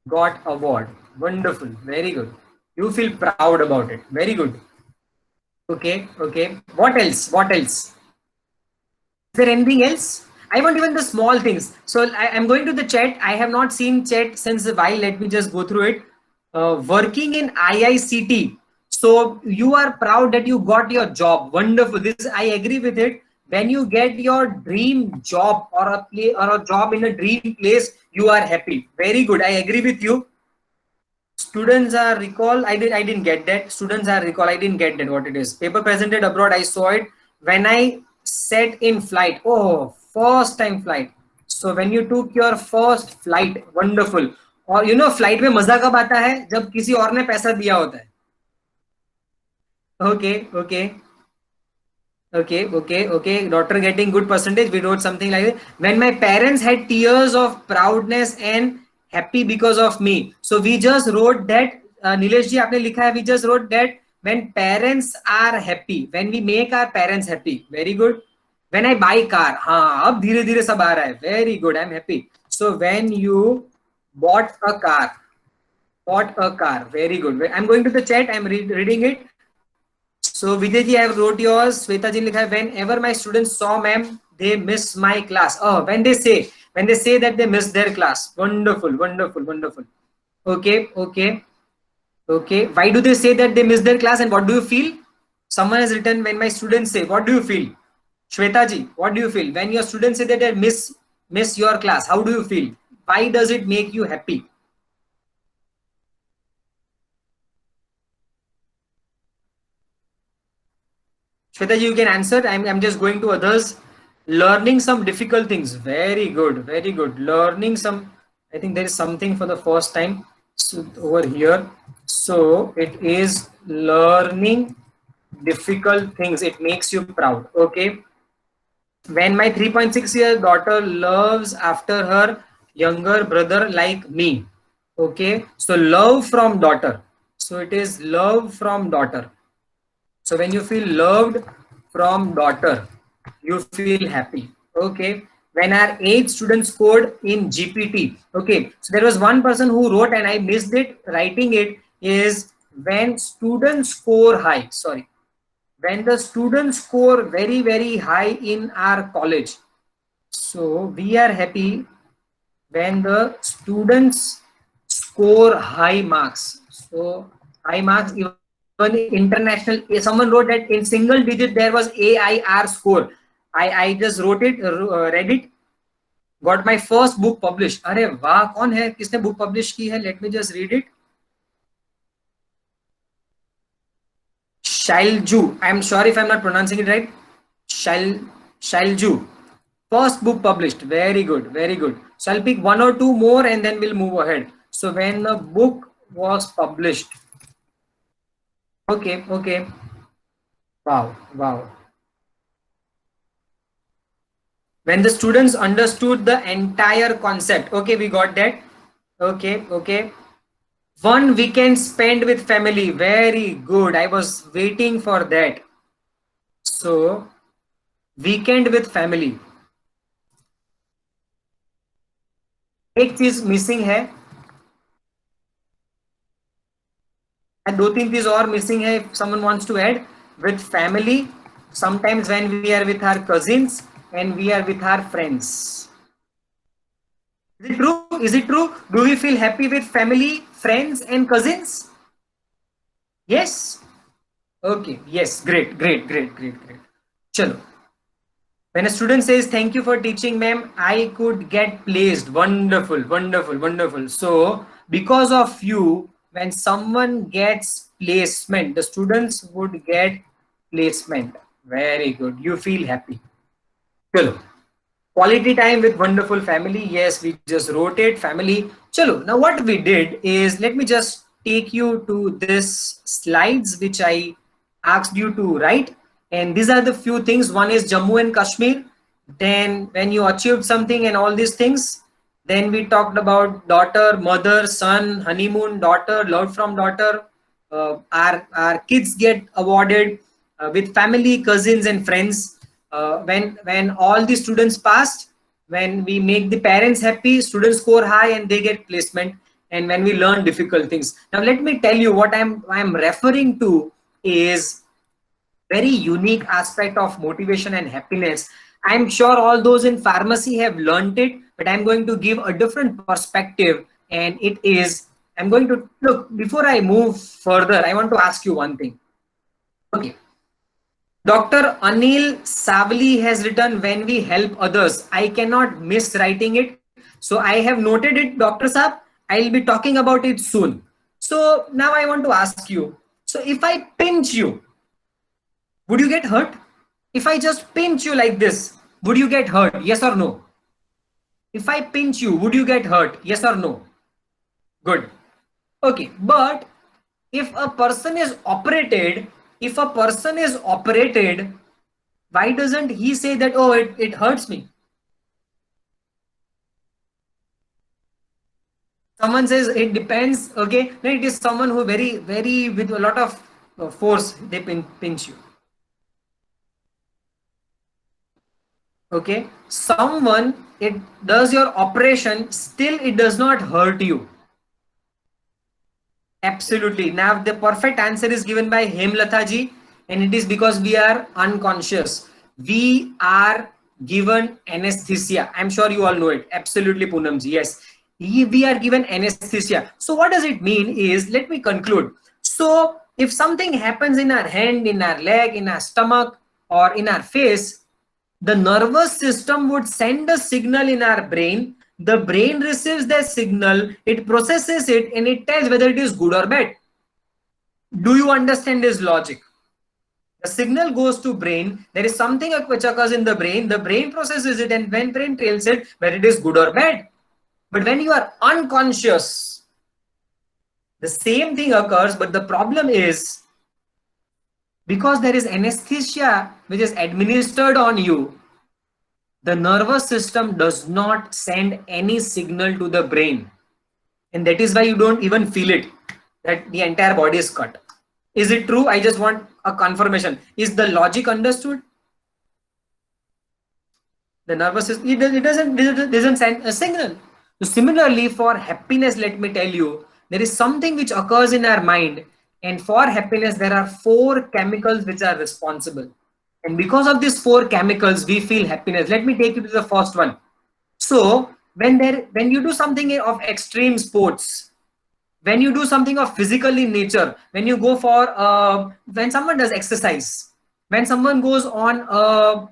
got award. Wonderful. Very good. You feel proud about it. Very good. Okay. What else? Is there anything else? I want even the small things. So I'm going to the chat. I have not seen chat since a while. Let me just go through it. Working in IICT. So you are proud that you got your job. Wonderful. This I agree with it. When you get your dream job or a job in a dream place, you are happy. Very good. I agree with you. Students are recall. I didn't get that. Students are recall. I didn't get that. What it is? Paper presented abroad. I saw it when I sat in flight. Oh, first time flight. So when you took your first flight, wonderful. और you know flight में मजा कब आता है जब किसी और ने पैसा दिया होता है. Okay. Daughter getting good percentage. We wrote something like that. When my parents had tears of proudness and happy because of me. So we just wrote that. Nilesh ji, आपने लिखा है. We just wrote that when parents are happy, when we make our parents happy. Very good. When I buy car, हाँ अब धीरे धीरे सब आ रहा है. Very good. I'm happy. So when you bought a car, very good. I'm going to the chat, I'm reading it. So Vijay ji, I have wrote yours. Sweta ji likha hai, whenever my students saw ma'am, they miss my class. Oh, when they say that they miss their class. Wonderful, wonderful, wonderful. Okay, okay, okay. Why do they say that they miss their class, and what do you feel? Someone has written, when my students say, what do you feel? Shweta ji, what do you feel? When your students say that they miss your class, how do you feel? Why does it make you happy? Shweta ji, you can answer. I'm just going to others. Learning some difficult things. Very good, very good. Learning some, I think there is something for the first time over here. So it is learning difficult things. It makes you proud. Okay. When my 3.6-year daughter loves after her younger brother like me. Okay. So love from daughter. So it is love from daughter. So when you feel loved from daughter, you feel happy. Okay. When our 8 students scored in GPT. Okay. So there was one person who wrote, and I missed it writing it, is when students score high. Sorry. When the students score very, very high in our college. So we are happy when the students score high marks. So high marks, even international, someone wrote that in single digit there was AIR score. I just wrote it, read it, got my first book published. अरे वाह, कौन है, किसने book publish की है? Let me just read it. Shailju, I'm sorry if I'm not pronouncing it right. Shailju, first book published. Very good, very good. So I'll pick 1 or 2 more and then we'll move ahead. So when the book was published. Okay, okay. Wow, wow. When the students understood the entire concept. Okay, we got that. Okay, okay. One weekend spent with family. Very good. I was waiting for that. So, weekend with family. एक चीज missing है, 2-3 चीज और missing है. If someone wants to add, with family, sometimes when we are with our cousins and we are with our friends. Is it true? Is it true? Do we feel happy with family, friends and cousins? Yes. Okay. Yes. Great. Great. Great. Great. Great. Chalo. When a student says, thank you for teaching, ma'am, I could get placed. Wonderful, wonderful, wonderful. So because of you, when someone gets placement, the students would get placement. Very good. You feel happy. Chalo. Quality time with wonderful family. Yes, we just wrote it. Family. Chalo. Now what we did is, let me just take you to this slides which I asked you to write. And these are the few things. One is Jammu and Kashmir. Then when you achieved something and all these things, then we talked about daughter, mother, son, honeymoon, daughter, love from daughter. Our kids get awarded with family, cousins and friends. When all the students passed, when we make the parents happy, students score high and they get placement. And when we learn difficult things. Now let me tell you what I'm referring to is very unique aspect of motivation and happiness. I'm sure all those in pharmacy have learned it, but I'm going to give a different perspective. And it is, I'm going to look, before I move further, I want to ask you one thing. Okay. Dr. Anil Savli has written, when we help others. I cannot miss writing it. So I have noted it, Dr. Saab. I'll be talking about it soon. So now I want to ask you. So if I pinch you, would you get hurt? If I just pinch you like this, would you get hurt? Yes or no? If I pinch you, would you get hurt? Yes or no? Good. Okay. But if a person is operated, why doesn't he say that, oh, it hurts me? Someone says it depends. Okay. No, it is someone who very, very with a lot of force, they pinch you. Okay, someone, it does your operation, still it does not hurt you. Absolutely. Now the perfect answer is given by Hemlatha ji, and it is because we are unconscious. We are given anesthesia. I'm sure you all know it. Absolutely, Poonam ji. Yes, we are given anesthesia. So what does it mean is, let me conclude. So if something happens in our hand, in our leg, in our stomach, or in our face, the nervous system would send a signal in our brain. The brain receives that signal, it processes it, and it tells whether it is good or bad. Do you understand this logic? The signal goes to brain, there is something which occurs in the brain processes it, and when brain tells it whether it is good or bad. But when you are unconscious, the same thing occurs, but the problem is, because there is anesthesia which is administered on you, the nervous system does not send any signal to the brain, and that is why you don't even feel it, that the entire body is cut. Is it true? I just want a confirmation. Is the logic understood? The nervous system, it doesn't send a signal. So similarly, for happiness, let me tell you, there is something which occurs in our mind, and for happiness there are 4 chemicals which are responsible, and because of these 4 chemicals we feel happiness. Let me take you to the first one. So when you do something of extreme sports, when you do something of physical in nature, when you go for when someone does exercise, when someone goes on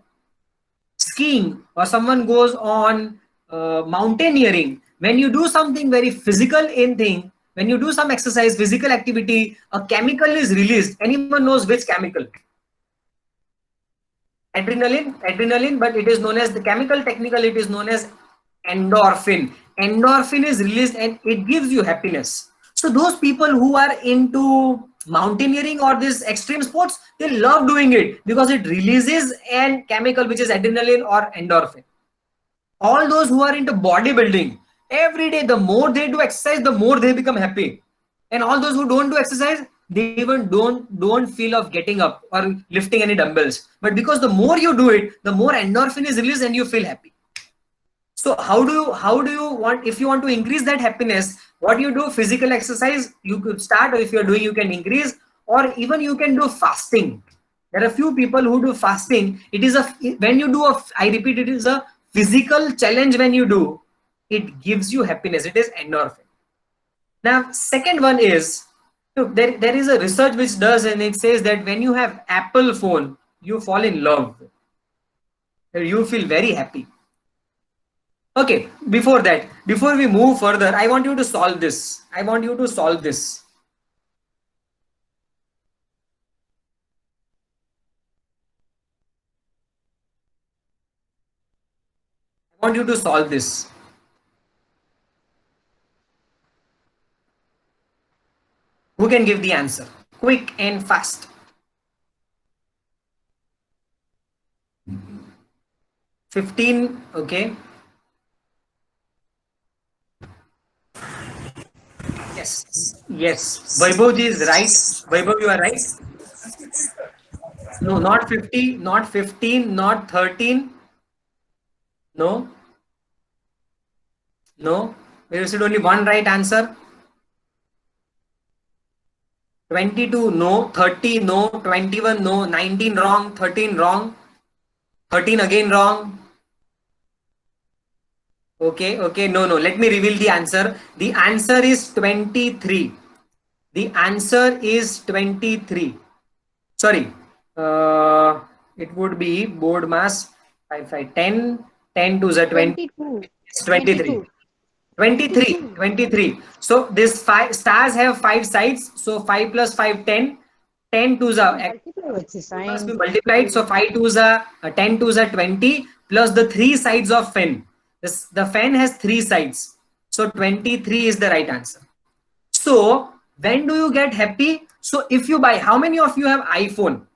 skiing, or someone goes on mountaineering, when you do something very physical in thing, when you do some exercise, physical activity, a chemical is released. Anyone knows which chemical? Adrenaline, but it is known as, the chemical technical, it is known as endorphin. Endorphin is released and it gives you happiness. So those people who are into mountaineering or this extreme sports, they love doing it because it releases a chemical which is adrenaline or endorphin. All those who are into bodybuilding, every day the more they do exercise, the more they become happy. And all those who don't do exercise, they even don't feel of getting up or lifting any dumbbells. But because the more you do it, the more endorphin is released and you feel happy. So how do you want, if you want to increase that happiness, what you do? Physical exercise you could start, or if you're doing, you can increase, or even you can do fasting. There are a few people who do fasting. It is when you do I repeat, it is a physical challenge. When you do, it gives you happiness. It is endorphin. Now second one is, look, there is a research which does, and it says that when you have Apple phone, you fall in love, you feel very happy. Okay, before we move further, I want you to solve this. I want you to solve this. Who can give the answer? Quick and fast. 15, okay. Yes. Vaibhav is right. Vaibhav, you are right. No, not 50, not 15, not 13. No. We received only one right answer. 22, no. 30, no. 21, no. 19, wrong. 13, wrong. 13 again, wrong. Okay. No. Let me reveal the answer. The answer is 23. The answer is 23. Sorry. It would be board mass 5, 10 to the 20. 22. 23. So this 5 stars have 5 sides. So 5 plus 5, 10. 10 to the must be multiplied. So 5 to the 10 to the 20 plus the 3 sides of fan. The fan has 3 sides. So 23 is the right answer. So when do you get happy? So if you buy, how many of you have iPhone?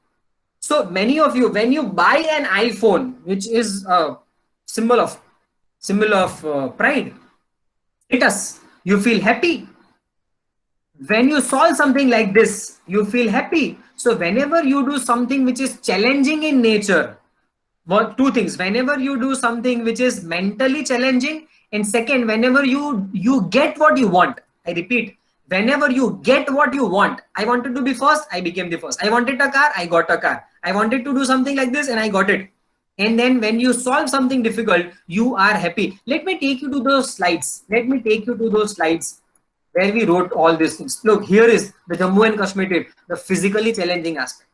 So many of you, when you buy an iPhone, which is a symbol of pride, status, you feel happy. When you solve something like this, you feel happy. So whenever you do something which is challenging in nature, What two things? Whenever you do something which is mentally challenging, and second, whenever you get what you want. I repeat, whenever you get what you want. I wanted to be first, I became the first. I wanted a car, I got a car. I wanted to do something like this, and I got it. And then when you solve something difficult, you are happy. Let me take you to those slides. Let me take you to those slides where we wrote all these things. Look, here is the Jammu and Kashmir trip, the physically challenging aspect.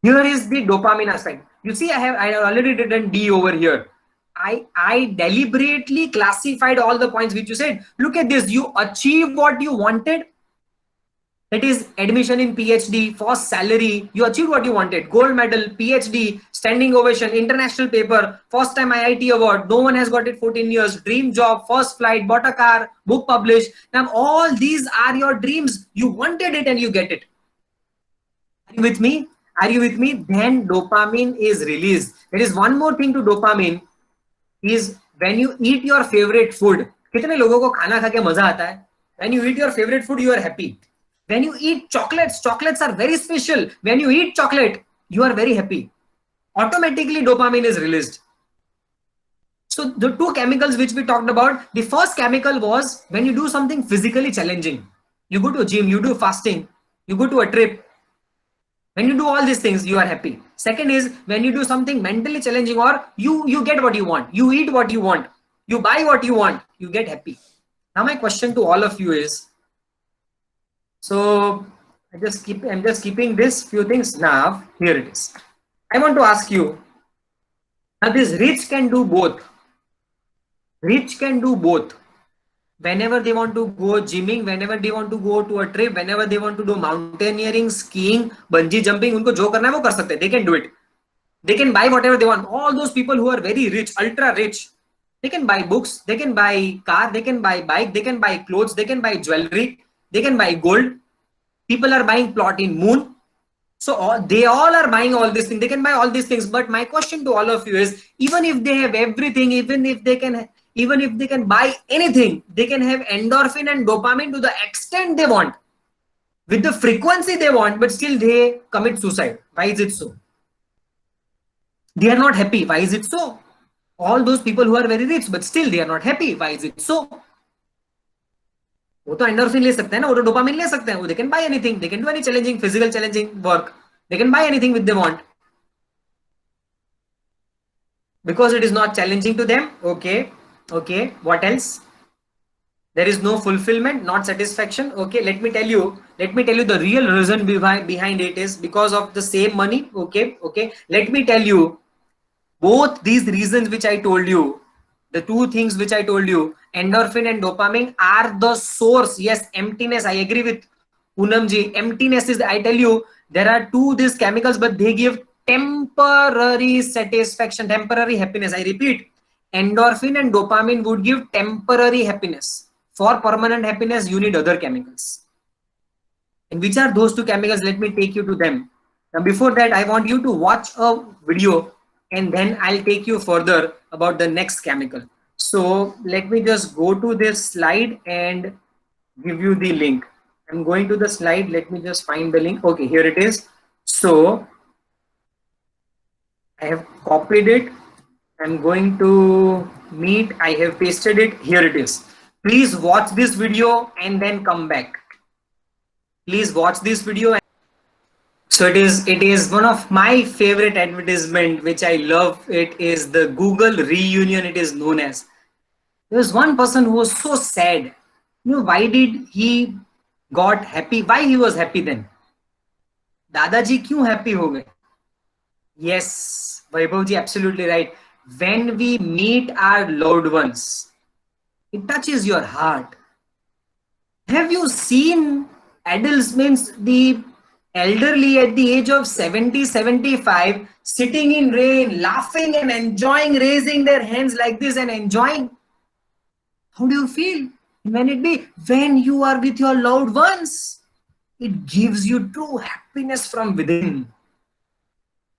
Here is the dopamine aspect. You see, I already written D over here. I deliberately classified all the points which you said. Look at this. You achieved what you wanted. That is admission in PhD, first salary. You achieved what you wanted. Gold medal, PhD, standing ovation, international paper, first time IIT award. No one has got it 14 years. Dream job, first flight, bought a car, book published. Now all these are your dreams. You wanted it and you get it. Are you with me? Are you with me? Then dopamine is released. There is one more thing to dopamine is when you eat your favorite food. कितने लोगों को खाना खा के मजा आता है? When you eat your favorite food, you are happy. When you eat chocolates, chocolates are very special. When you eat chocolate, you are very happy. Automatically dopamine is released. So the two chemicals which we talked about, the first chemical was when you do something physically challenging. You go to a gym, you do fasting, you go to a trip. When you do all these things, you are happy. Second is when you do something mentally challenging, or you get what you want, you eat what you want, you buy what you want, you get happy. Now my question to all of you is, so I'm just keeping this few things now. Here it is. I want to ask you, now this rich can do both. Rich can do both. Whenever they want to go gymming, whenever they want to go to a trip, whenever they want to do mountaineering, skiing, bungee jumping, उनको जो करना है वो कर सकते हैं. They can do it. They can buy whatever they want. All those people who are very rich, ultra rich, they can buy books, they can buy car, they can buy bike, they can buy clothes, they can buy jewelry, they can buy gold. People are buying plot in moon. So they all are buying all these things. They can buy all these things. But my question to all of you is, even if they have everything, even if they can buy anything, they can have endorphin and dopamine to the extent they want, with the frequency they want, but still they commit suicide. Why is it so? They are not happy. Why is it so? All those people who are very rich, but still they are not happy. Why is it so? वो तो endorphin ले सकते हैं ना, वो तो dopamine ले सकते हैं. वो they can buy anything, they can do any challenging, physical challenging work, they can buy anything which they want because it is not challenging to them. Okay, what else? There is no fulfillment, not satisfaction. Okay, let me tell you the real reason behind it is because of the same money. Okay, let me tell you, both these reasons which I told you, the two things which I told you, endorphin and dopamine, are the source. Yes, emptiness. I agree with Poonam ji. Emptiness is, I tell you, there are two these chemicals, but they give temporary satisfaction, temporary happiness. I repeat, endorphin and dopamine would give temporary happiness. For permanent happiness, you need other chemicals. And which are those two chemicals? Let me take you to them. Now, before that, I want you to watch a video, and then I'll take you further about the next chemical. So let me just go to this slide and give you the link. I'm going to the slide. Let me just find the link. Okay, here it is. So I have copied it. I'm going to meet. I have pasted it. Here it is. Please watch this video and then come back. Please watch this video. So it is one of my favorite advertisement, which I love. It is the Google reunion. It is known as. There was one person who was so sad. You know, why did he got happy? Why he was happy then? Dadaji क्यों happy हो गए? Yes, Vaibhav ji, absolutely right. When we meet our loved ones, it touches your heart. Have you seen adults, means the elderly at the age of 70, 75, sitting in rain, laughing and enjoying, raising their hands like this and enjoying? How do you feel? When you are with your loved ones, it gives you true happiness from within.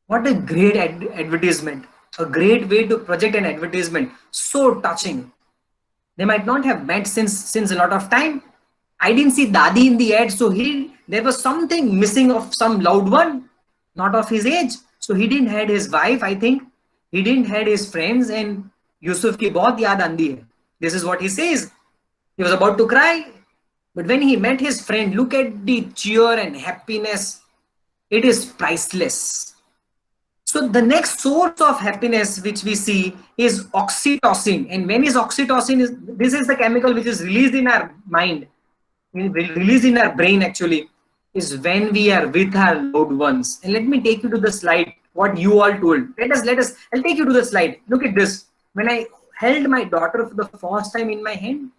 What a great advertisement. A great way to project an advertisement. So touching. They might not have met since a lot of time. I didn't see Dadi in the ad, so there was something missing of some loved one, not of his age. So he didn't had his wife, I think. he didn't had his friends and Yusuf ki bahut yaad aandi hai. This is what he says. He was about to cry, but when he met his friend, look at the cheer and happiness. It is priceless. So the next source of happiness which we see is oxytocin. And when is oxytocin? This is the chemical which is released in our mind, released in our brain actually, is when we are with our loved ones. And let me take you to the slide, what you all told. I'll take you to the slide. Look at this. When I held my daughter for the first time in my hand,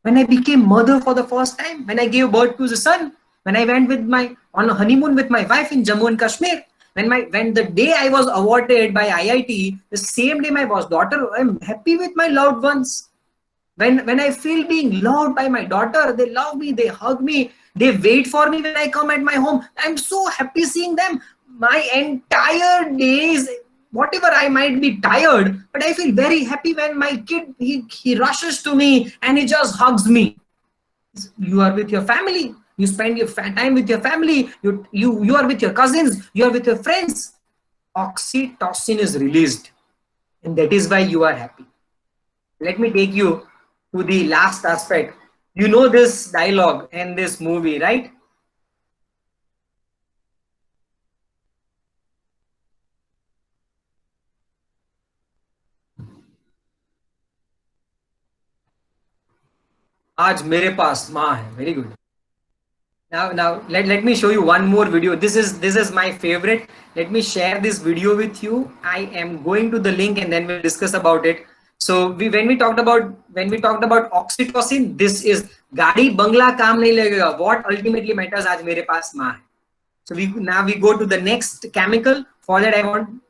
when I became mother for the first time, when I gave birth to the son, when I went on a honeymoon with my wife in Jammu and Kashmir, when the day I was awarded by IIT, the same day my boss daughter, I'm happy with my loved ones. When I feel being loved by my daughter, they love me, they hug me, they wait for me when I come at my home. I'm so happy seeing them. My entire days, whatever I might be tired, but I feel very happy when my kid, he rushes to me and he just hugs me. You are with your family. You spend your time with your family. You are with your cousins. You are with your friends. Oxytocin is released, and that is why you are happy. Let me take you to the last aspect. You know this dialogue and this movie, right? आज मेरे पास माँ है. Very good. Now let me show you one more video. This is my favorite. Let me share this video with you. I am going to the link and then we'll discuss about it. So when we talked about oxytocin, this is गाड़ी बंगला काम नहीं लगेगा. What ultimately matters, आज मेरे पास माँ है. So now we go to the next chemical. For that I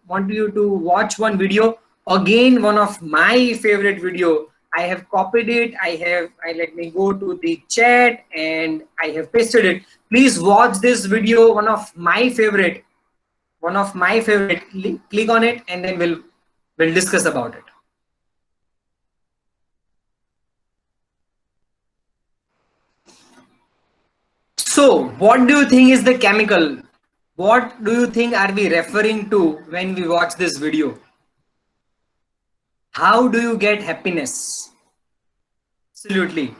want you to watch one video. Again, one of my favorite video. I have copied it. Let me go to the chat and I have pasted it. Please watch this video. One of my favorite. Click on it and then we'll discuss about it. So what do you think is the chemical? What do you think are we referring to when we watch this video? How do you get happiness? Absolutely.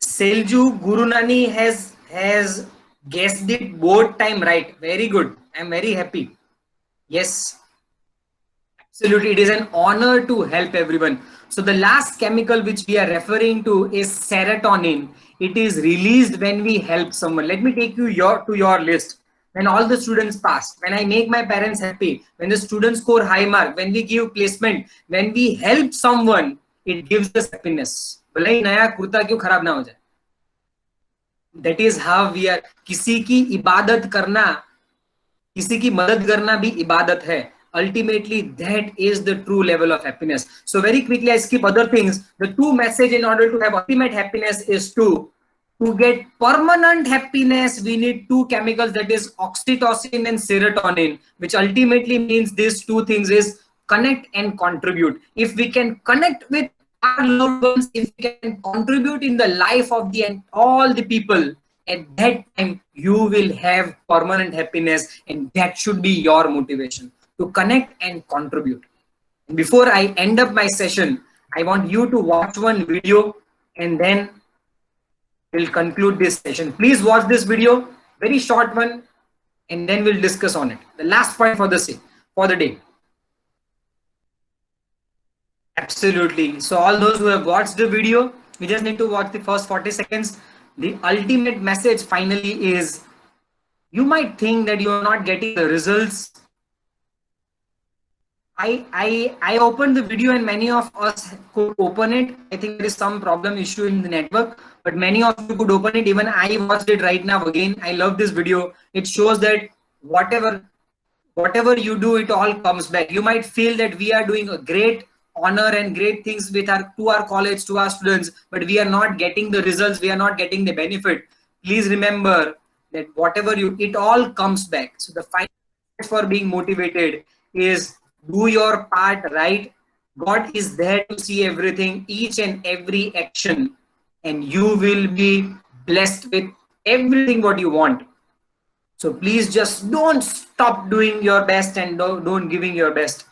Selju Gurunani has guessed it both time right. Very good. I'm very happy. Yes. Absolutely. It is an honor to help everyone. So the last chemical which we are referring to is serotonin. It is released when we help someone. Let me take you to your list. When all the students pass, when I make my parents happy, when the students score high mark, when we give placement, when we help someone, it gives us happiness. भले ही नया कुर्ता क्यों खराब ना हो जाए. That is how we are. किसी की इबादत करना, किसी की मदद करना भी इबादत है. Ultimately, that is the true level of happiness. So very quickly, I skip other things. The two message in order to have ultimate happiness is to get permanent happiness, we need two chemicals, that is oxytocin and serotonin, which ultimately means these two things is connect and contribute. If we can connect with our loved ones, if we can contribute in the life of all the people, at that time you will have permanent happiness, and that should be your motivation to connect and contribute. And before I end up my session, I want you to watch one video and then we'll conclude this session. Please watch this video, very short one, and then we'll discuss on it. The last point for the day. Absolutely. So all those who have watched the video, we just need to watch the first 40 seconds. The ultimate message finally is, you might think that you are not getting the results. I opened the video and many of us could open it. I think there is some issue in the network, but many of you could open it. Even I watched it right now again. I love this video. It shows that whatever you do, it all comes back. You might feel that we are doing a great honor and great things to our college, to our students, but we are not getting the results. We are not getting the benefit. Please remember that it all comes back. So the final for being motivated is, do your part right. God is there to see everything, each and every action, and you will be blessed with everything what you want. So please just don't stop doing your best and don't giving your best.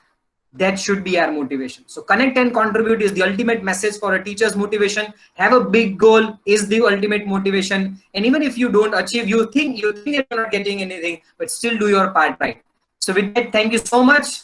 That should be our motivation. So connect and contribute is the ultimate message for a teacher's motivation. Have a big goal is the ultimate motivation. And even if you don't achieve, you think you're not getting anything, but still do your part right. So with that, thank you so much.